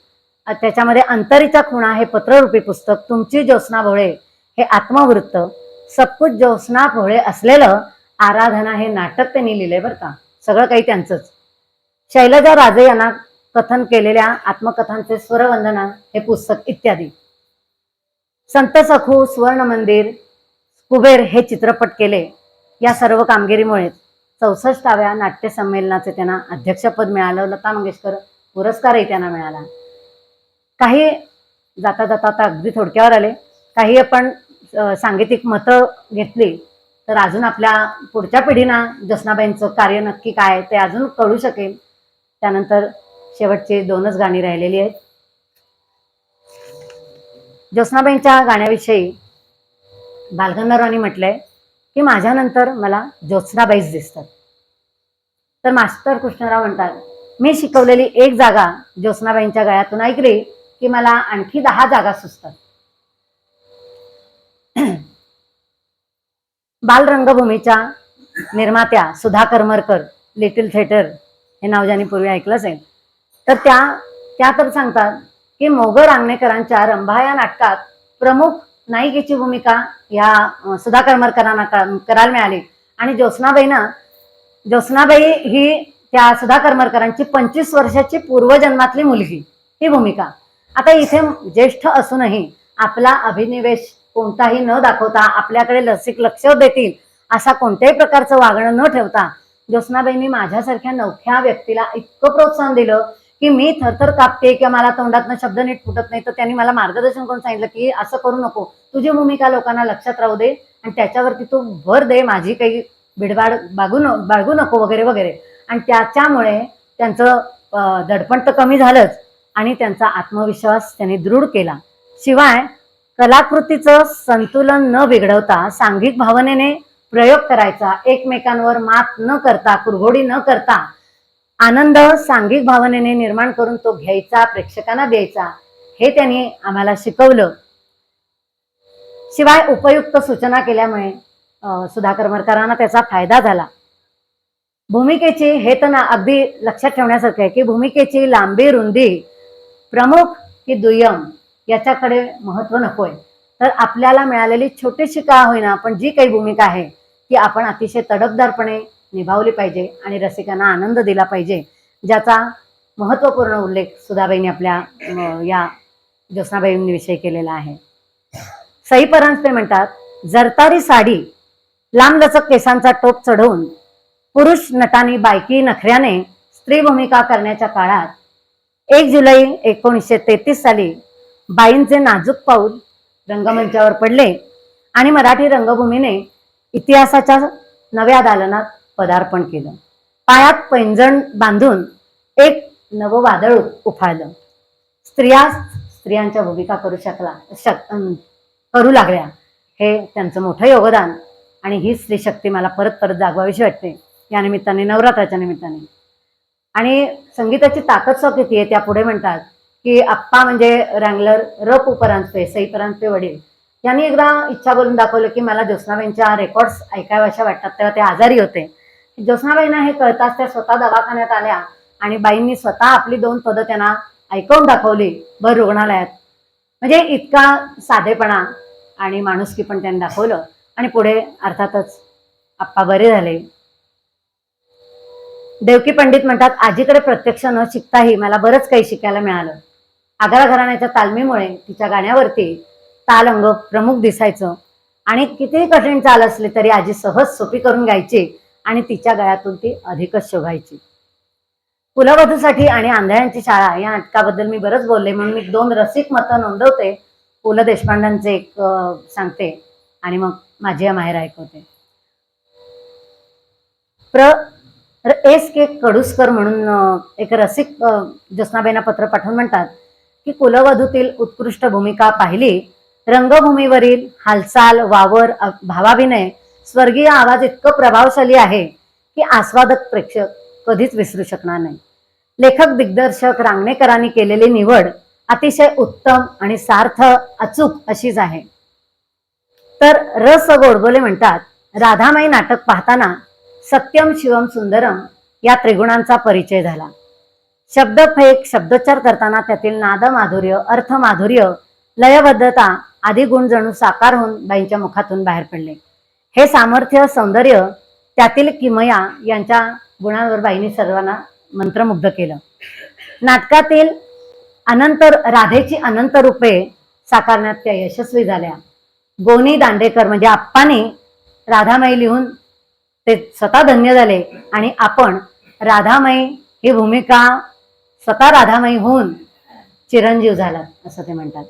त्याच्यामध्ये अंतरीचा खुणा हे पत्ररूपी पुस्तक, तुमची ज्योत्स्ना भोळे हे आत्मवृत्त, सबकुच ज्योत्स्ना भोळे असलेलं आराधना हे नाटक त्यांनी लिहिले बरं का. सगळं काही त्यांचंच. शैलजा राजे यांना कथन केलेल्या आत्मकथांचे स्वरवंदना हे पुस्तक इत्यादी. संत सखू, स्वर्ण मंदिर, कुबेर हे चित्रपट केले. या सर्व कामगिरीमुळे 64व्या नाट्य संमेलनाचे त्यांना अध्यक्षपद मिळालं. लता मंगेशकर पुरस्कारही त्यांना मिळाला. काही जाता जाता आता अगदी थोडक्यावर आले. काही आपण सांगीतिक मतं घेतली तर अजून आपल्या पुढच्या पिढींना ज्योत्स्नाबाईंचं कार्य नक्की काय ते अजून कळू शकेल. त्यानंतर शेवटची 2च गाणी राहिलेली आहेत. ज्योत्स्नाबाईंच्या गाण्याविषयी बालगंधर्वांनी म्हटलंय की माझ्यानंतर मला ज्योत्स्नाबाईच दिसतात. तर मास्टर कृष्णराव म्हणतात, मी शिकवलेली एक जागा ज्योत्स्नाबाईंच्या गळ्यातून ऐकली की मला आणखी 10 जागा सुचतात. बालरंगभूमीच्या निर्मात्या सुधा करमरकर, लिटिल थिएटर हे नाव ज्यांनी पूर्वी ऐकलं असेल, तर त्या तर सांगतात की मोगल आंगणेकरांच्या रंभा या नाटकात प्रमुख नायिकेची भूमिका या सुधा करमरकरांना करायला मिळाली. आणि ज्योत्स्नाबाई ही त्या सुधा करमरकरांची 25 वर्षाची पूर्वजन्मातली मुलगी ही भूमिका. आता इथे ज्येष्ठ असूनही आपला अभिनिवेश कोणताही न दाखवता आपल्याकडे लसिक लक्ष देतील असा कोणत्याही प्रकारचं वागणं न ठेवता ज्योत्स्नाबाईंनी माझ्यासारख्या नवख्या व्यक्तीला इतकं प्रोत्साहन दिलं की मी थरथर कापते किंवा मला तोंडातनं शब्द नीट फुटत नाही. तर त्यांनी मला मार्गदर्शन करून सांगितलं की असं करू नको, तुझी भूमिका लोकांना लक्षात राहू दे आणि त्याच्यावरती तू भर दे, माझी काही बिडबाड बाळगू नको वगैरे वगैरे. आणि त्याच्यामुळे त्यांचं दडपण तर कमी झालंच आणि त्यांचा आत्मविश्वास त्यांनी दृढ केला. शिवाय कलाकृतीचं संतुलन न बिघडवता सांघिक भावनेने प्रयोग करायचा, एकमेकांवर मात न करता, कुरघोडी न करता आनंद सांघिक भावनेने निर्माण करून तो घ्यायचा, प्रेक्षकांना द्यायचा, हे त्यांनी आम्हाला शिकवलं. शिवाय उपयुक्त सूचना केल्यामुळे सुधा करमरकरांना त्याचा फायदा झाला. भूमिकेची हे तर अगदी लक्षात ठेवण्यासारखं आहे की भूमिकेची लांबी, रुंदी, प्रमुख की दुय्यम याच्याकडे महत्व नकोय. तर आपल्याला मिळालेली छोटीशी का होईना पण जी काही भूमिका आहे ती आपण अतिशय तडफदारपणे निभावली पाहिजे आणि रसिकांना आनंद दिला पाहिजे, ज्याचा महत्त्वपूर्ण उल्लेख सुधाबाईंनी आपल्या या ज्योत्स्नाबाईंविषयी केलेला आहे. सई परांजपे म्हणतात, जरतारी साडी, लांबलचक केसांचा टोप चढवून पुरुष नटांनी बायकी नखऱ्याने स्त्री भूमिका करण्याच्या काळात 1 जुलै 1933 साली बाईंचे नाजूक पाऊल रंगमंचावर पडले आणि मराठी रंगभूमीने इतिहासाच्या नव्या दालनात पदार्पण केलं. पायात पैंजण बांधून एक नवं वादळ उफाळलं. स्त्रियांच्या भूमिका करू लागल्या. हे त्यांचं मोठं योगदान आणि ही स्त्री शक्ती मला परत परत जागवावीशी वाटते या निमित्ताने, नवरात्राच्या निमित्ताने. आणि संगीताची ताकद सो किती आहे त्या पुढे म्हणतात की आप्पा म्हणजे रँगलर र.पु. परांजपे, सई परांजपे वडील यांनी एकदा इच्छा बोलून दाखवलं की मला ज्योत्स्नाबाईंच्या रेकॉर्ड्स ऐकाव्याशा वाटतात. तेव्हा ते आजारी होते. ज्योत्स्नाबाईंना हे कळताच त्या स्वतः दवाखान्यात आल्या आणि बाईंनी स्वतः आपली 2 पदं त्यांना ऐकवून दाखवली भर रुग्णालयात. म्हणजे इतका साधेपणा आणि माणुसकी पण त्यांनी दाखवलं आणि पुढे अर्थातच आप्पा बरे झाले. देवकी पंडित म्हणतात, आजीकडे प्रत्यक्ष न शिकताही मला बरंच काही शिकायला मिळालं. आग्रा घराण्याच्या तालमीमुळे तिच्या गाण्यावरती ताल अंग प्रमुख दिसायचं आणि कितीही कठीण चाल असली तरी आजी सहज सोपी करून गायची आणि तिच्या गळ्यातून ती अधिकच शोभायची. कुलवधूसाठी आणि आंधळ्यांची शाळा या नाटकाबद्दल मी बरंच बोलले म्हणून मी 2 रसिक मतं नोंदवते. पु ल देशपांड्यांचे एक सांगते आणि मग माझी माहेर ऐकवते. एस के कडुसकर म्हणून एक रसिक ज्योत्स्नाबाईंना पत्र पाठवून म्हणतात की कुलवधूतील उत्कृष्ट भूमिका पाहिली, रंगभूमीवरील हालचाल, वावर, भावाभिनय, स्वर्गीय आवाज इतकं प्रभावशाली आहे की आस्वादक प्रेक्षक कधीच विसरू शकणार नाही. लेखक दिग्दर्शक रांगणेकरांनी केलेली निवड अतिशय उत्तम आणि सार्थ अचूक अशीच आहे. तर रस गोडबोले म्हणतात, राधामाई नाटक पाहताना सत्यम शिवम सुंदरम या त्रिगुणांचा परिचय झाला. शब्दफेक, शब्दोच्चार करताना त्यातील नादमाधुर्य, अर्थमाधुर्य, लयबद्धता आदी गुण जणू साकार होऊन बाईंच्या मुखातून बाहेर पडले. हे सामर्थ्य, सौंदर्य, त्यातील किमया यांच्या गुणांवर बाईंनी सर्वांना मंत्रमुग्ध केलं. नाटकातील राधेची अनंत रूपे साकारण्यात त्या यशस्वी झाल्या. गोनी दांडेकर म्हणजे आप्पांनी राधामाई लिहून ते स्वतः धन्य झाले आणि आपण राधामाई ही भूमिका स्वतः राधामाई होऊन चिरंजीव झाला असं ते म्हणतात.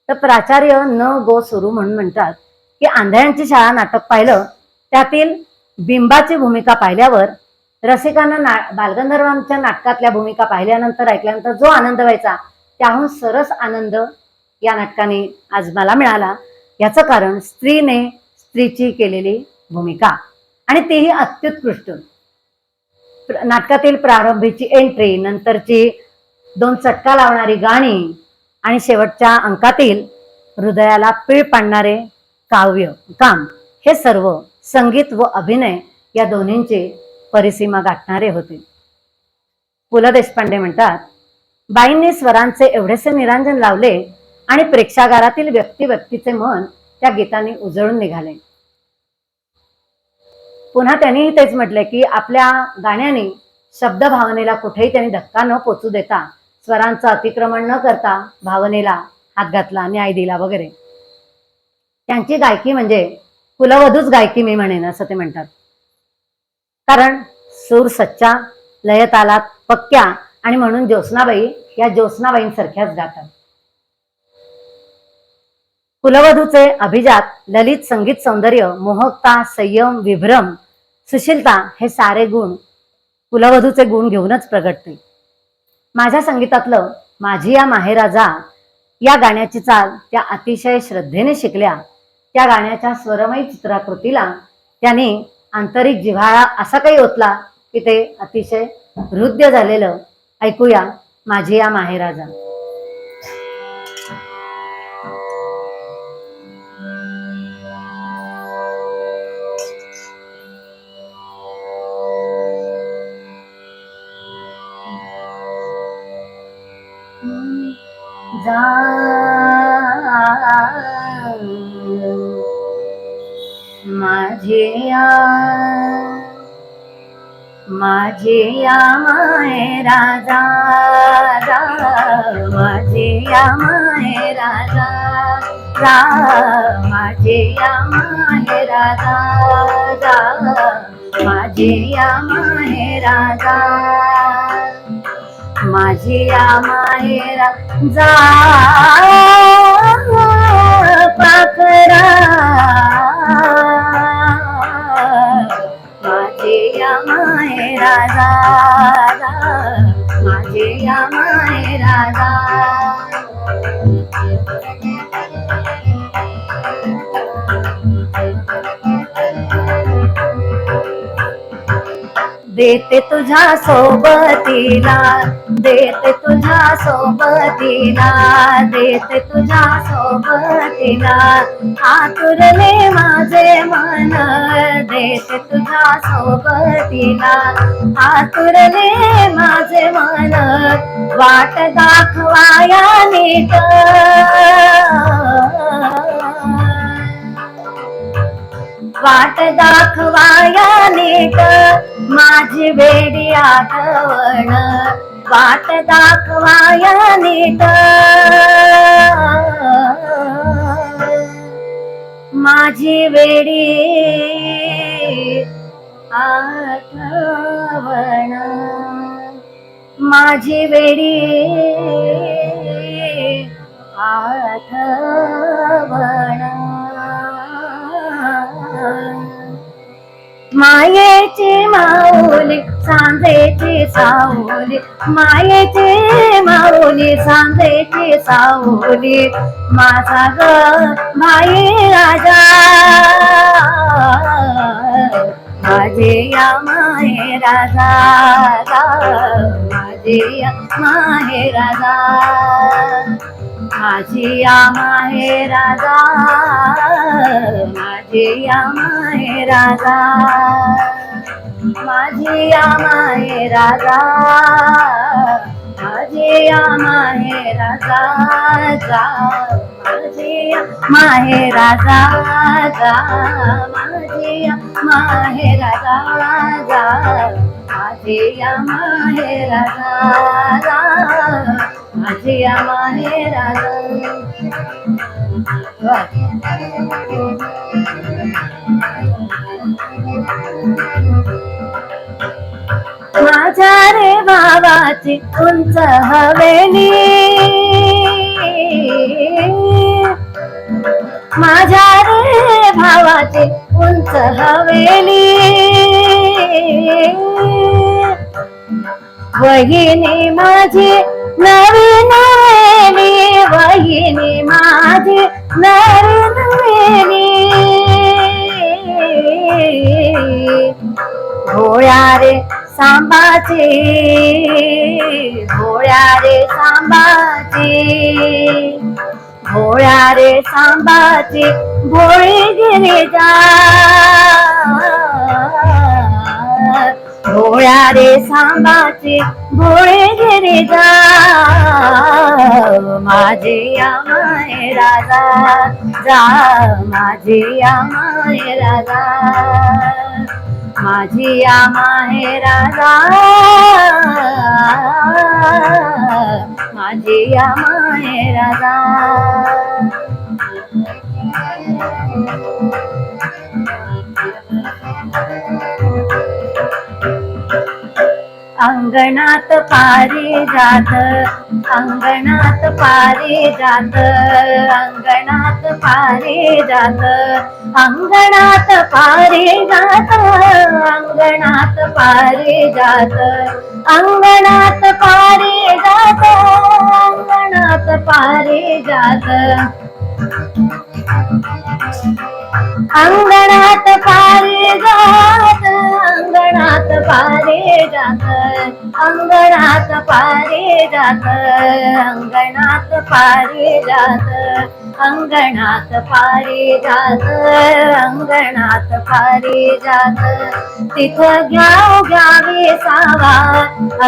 तर प्राचार्य न गो सुरू म्हणून म्हणतात की आंधळ्यांची शाळा नाटक पाहिलं, त्यातील बिंबाची भूमिका पाहिल्यावर रसिकांना बालगंधर्वांच्या नाटकातल्या भूमिका पाहिल्यानंतर ऐकल्यानंतर जो आनंद व्हायचा त्याहून सरस आनंद या नाटकाने आज मला मिळाला. याचं कारण स्त्रीने स्त्रीची केलेली भूमिका आणि तेही अत्युत्कृष्ट. नाटकातील प्रारंभीची एंट्री, नंतरची 2 चटका लावणारी गाणी आणि शेवटच्या अंकातील हृदयाला पीळ पाडणारे काव्य काम, हे सर्व संगीत व अभिनय या दोन्हींचे परिसीमा गाठणारे होते. पु ल देशपांडे म्हणतात, बाईंनी स्वरांचे एवढेसे निरांजन लावले आणि प्रेक्षागारातील व्यक्तीचे मन त्या गीतांनी उजळून निघाले. पुन्हा त्यांनीही तेच म्हटले की आपल्या गाण्याने शब्द भावनेला कुठेही त्यांनी धक्का न पोचू देता, स्वरांचं अतिक्रमण न करता भावनेला हात घातला, न्याय दिला वगैरे. त्यांची गायकी म्हणजे कुलवधूच गायकी मी म्हणेन असं ते म्हणतात. कारण सूर सच्चा, लय तालात पक्क्या आणि म्हणून ज्योत्स्नाबाई या ज्योत्स्नाबाईंसारख्याच गातात. कुलवधूचे अभिजात, ललित संगीत सौंदर्य, मोहकता, संयम, विभ्रम, सुशीलता हे सारे गुण कुलवधूचे गुण घेऊनच प्रगटते. माझ्या संगीतातलं माझी या माहेराजा या गाण्याची चाल त्या अतिशय श्रद्धेने शिकल्या. त्या गाण्याच्या स्वरमयी चित्राकृतीला त्याने आंतरिक जिव्हाळा असा काही ओतला की ते अतिशय हृद्य झालेलं. ऐकूया माझी या माहेराजा. जा माझी या माहेराजा, माझी या माहेराजा, माझी या माहेराजा, माझी या माहेराजा, माझी या माहेरा जा पाखरा, माझी या माहेराजा, माझी या माहेराजा. देते तुझ्या सोबतीला, देते तुझ्या सोबतीला, देते तुझ्या सोबतीला, आतुरले माझे मन, देते तुझ्या सोबतीला, आतुरले माझे मन, वाट दाखवाया नीट, वाट दाखवाया नीट, माझी वेडी आठवण, वाट दाखवाया नीट, माझी वेडी आठवण, माझी वेडी आठवण. मायेची माऊली सांजेची सावली, मायेची माऊली सांजेची सावली, माझा ग माई राजा, माझे या माहेराजा, माझे या माहेराजा, माझी या माहेराजा, माझी या माहेराजा, माझी या माहेराजा, माझी या माहेराजा, माझी या माहेराजा, माझी या माहेराजा, माझी या माहेराजा, माझी या माहेराजा. माझ्या रे भावाची उंच हवेली, माझ्या रे भावाची उंच हवेली, वहिनी माझी नवीन वेली, वहिनी माझी नवीन वेली, भोळ्या रे सांबाची, भोळ्या रे सांबाची, भोळ्या रे सांबाची भोळी गिरिजा, भोळ्या रे सांबाची भोळी गिरिजा, माझी या माहेराला जा, माझी या माहेराला, माझी या माहेराला, माझी या माहेराला. अंगणात पारिजात, अंगणात पारिजात, अंगणात पारिजात, अंगणात पारिजात, अंगणात पारिजात, अंगणात पारिजात, अंगणात पारिजात, अंगणात पारिजात, अंगणात पारिजात, अंगणात पारिजात, अंगणात पारिजात, अंगणात पारिजात, अंगणात पारिजात, तिथं घ्याव घ्यावी सावा,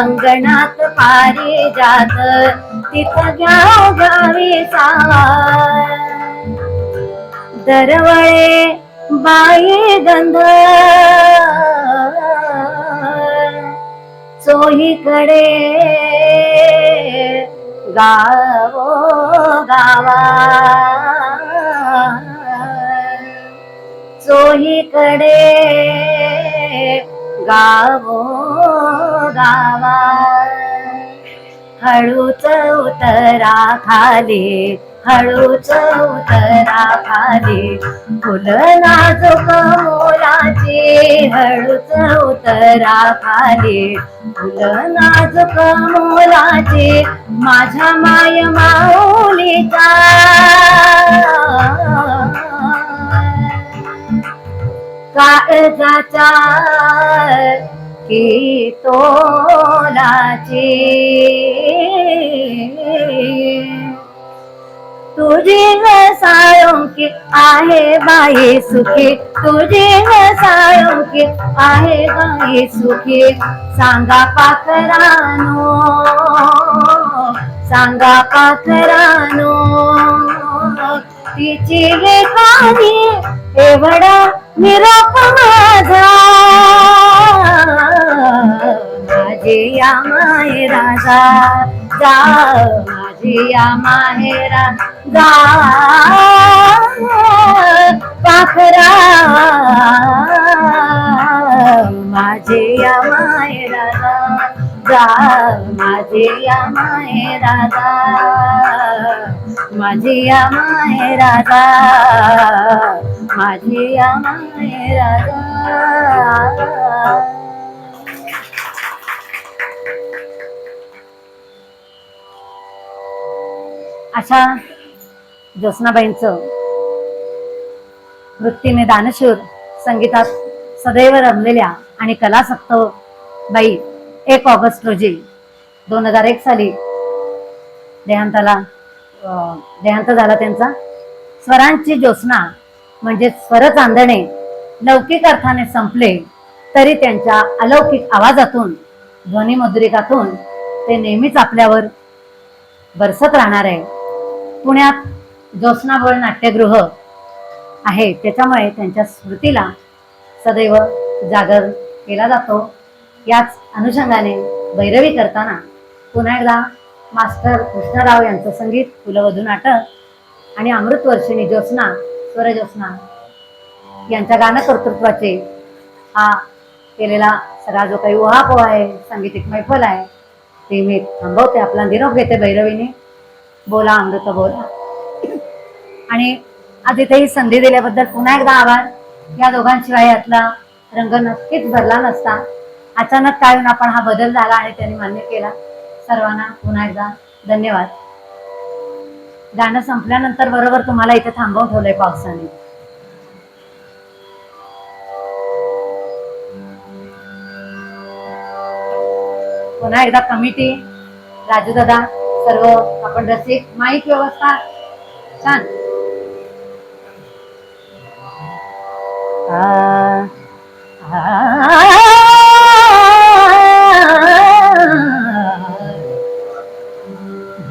अंगणात पारिजात, तिथं घ्याव घ्यावी सावा, दरवळे बाई गंध, चोहीकडे गावो गावा, चोहीकडे गावो गावा, हळूच उतरा खाली, हळूच उतरा खाली, फुलं नाजूक मोलाची, हळूच उतरा खाली, फुलं नाजूक मोलाची, माझ्या माय माऊलीचा, काळजाचा की तोलाची, तुझी साळुंकी आहे बाई सुखी, तुझी साळुंकी आहे बाई सुखी, सांगा पाखरानो, सांगा पाखरानो, तिची लेखानी एवढा निरोप माझा, माझी या माहेराला जा, माझी या माहेरा जा, पाखरा माझी या माहेराला जा, माझी या माहेराला, माझी या माहेराला, माझी या माहेराला. अशा ज्योत्स्नाबाईंचं वृत्तीने दानशूर, संगीतात सदैव रमलेल्या आणि कलासक्त बाई 1 ऑगस्ट रोजी 2001 साली देहांत झाला त्यांचा. स्वरांची ज्योत्स्ना म्हणजे स्वर चांदणे लौकिक अर्थाने संपले तरी त्यांच्या अलौकिक आवाजातून, ध्वनिमुद्रिकातून ते नेहमीच आपल्यावर बरसत राहणार आहे. पुण्यात ज्योत्स्नाबळ नाट्यगृह आहे, त्याच्यामुळे त्यांच्या स्मृतीला सदैव जागर केला जातो. याच अनुषंगाने भैरवी करताना पुन्हा एकदा मास्टर कृष्णराव यांचं संगीत, कुलवधू नाटक आणि अमृतवर्षिणी ज्योत्स्ना, स्वर ज्योत्स्ना यांच्या गानकर्तृत्वाचे हा केलेला सगळा जो काही उहापोह आहे, सांगीतिक मैफल आहे, ते मी थांबवते. आपला निरोप घेते भैरवीने. बोला अमृत बोला. आणि आज इथे ही संधी दिल्याबद्दल पुन्हा एकदा आभार. या दोघांशिवाय यातला रंग नक्कीच भरला नसता. अचानक काय होऊन आपण हा बदल झाला आणि त्यांनी मान्य केला. सर्वांना पुन्हा एकदा धन्यवाद. गाणं संपल्यानंतर बरोबर तुम्हाला इथे थांबवून ठेवलंय पावसाने. पुन्हा एकदा कमिटी, राजू दादा, सर्व आपण रसिक, माईक व्यवस्था छान.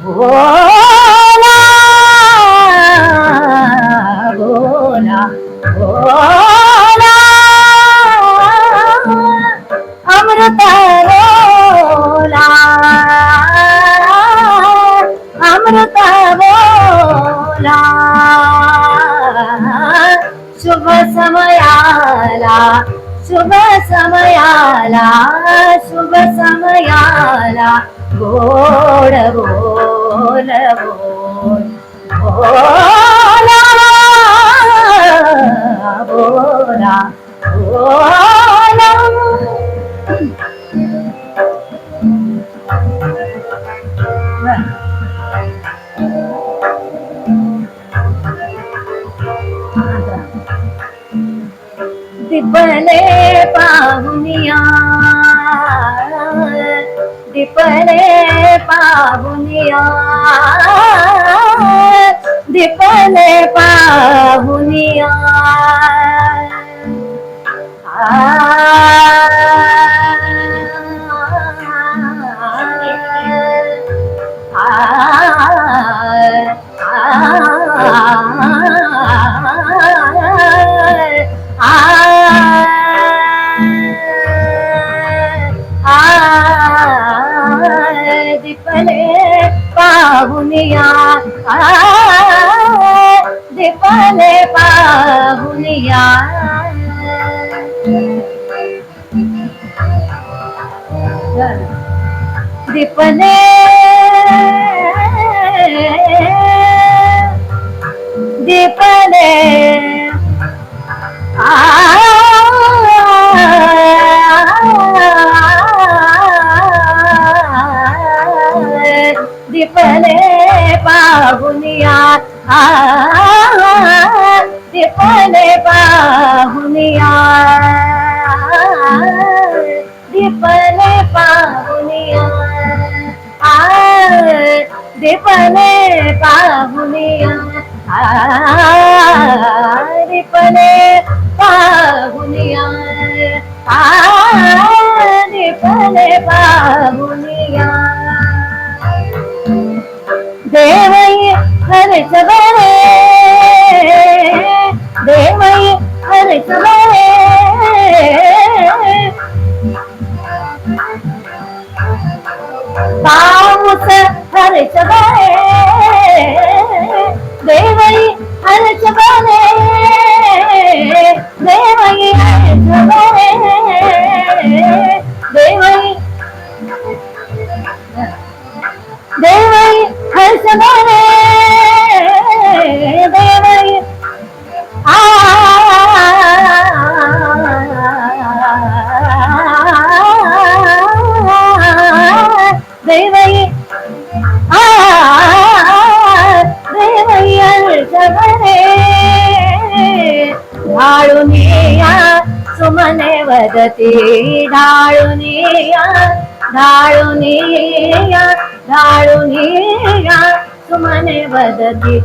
भोला भोला भोला अमृत बोला अमृत बोला शुभ समयाला शुभ समयाला शुभ समयाला गोड बोल बोल बोला बोला बोला. दिपले पाहुनिया दिपले पाहुनिया दिपले पाहुनिया दिपले पाहुनिया दिपले पाहुनिया दिपले दिपले दिपले पाहुनिया दिपले पाहुनिया दिपले पाहुनिया दिपले पाहुनिया दिपले पाहुनिया दिपले पाहुनिया. देवई हर्ष बरे देवई हर्ष बरे पाऊस हर्ष बरे देवई हर्ष बरे देवई हर्ष बरे देवई देवई हर्ष बरे देवई देवई देवई हर्ष बरे ढाळुनिया सुमने वदती ढाळुनिया ढाळुनिया ढाळुनिया सुमने वदती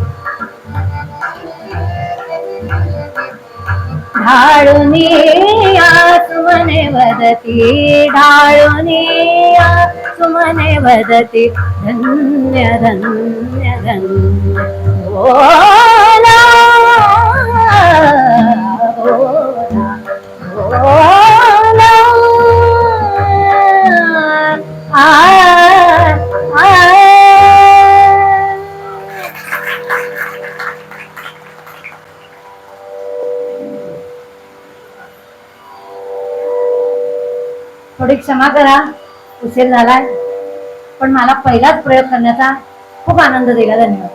ढाळुनिया सुमने वदती ढाळुनिया सुमने वदती धन्य धन्य धन्य भोला भोला भोला थोडी क्षमा करा, उशीर झालाय, पण मला पहिलाच प्रयोग करण्याचा खूप आनंद दिला. धन्यवाद.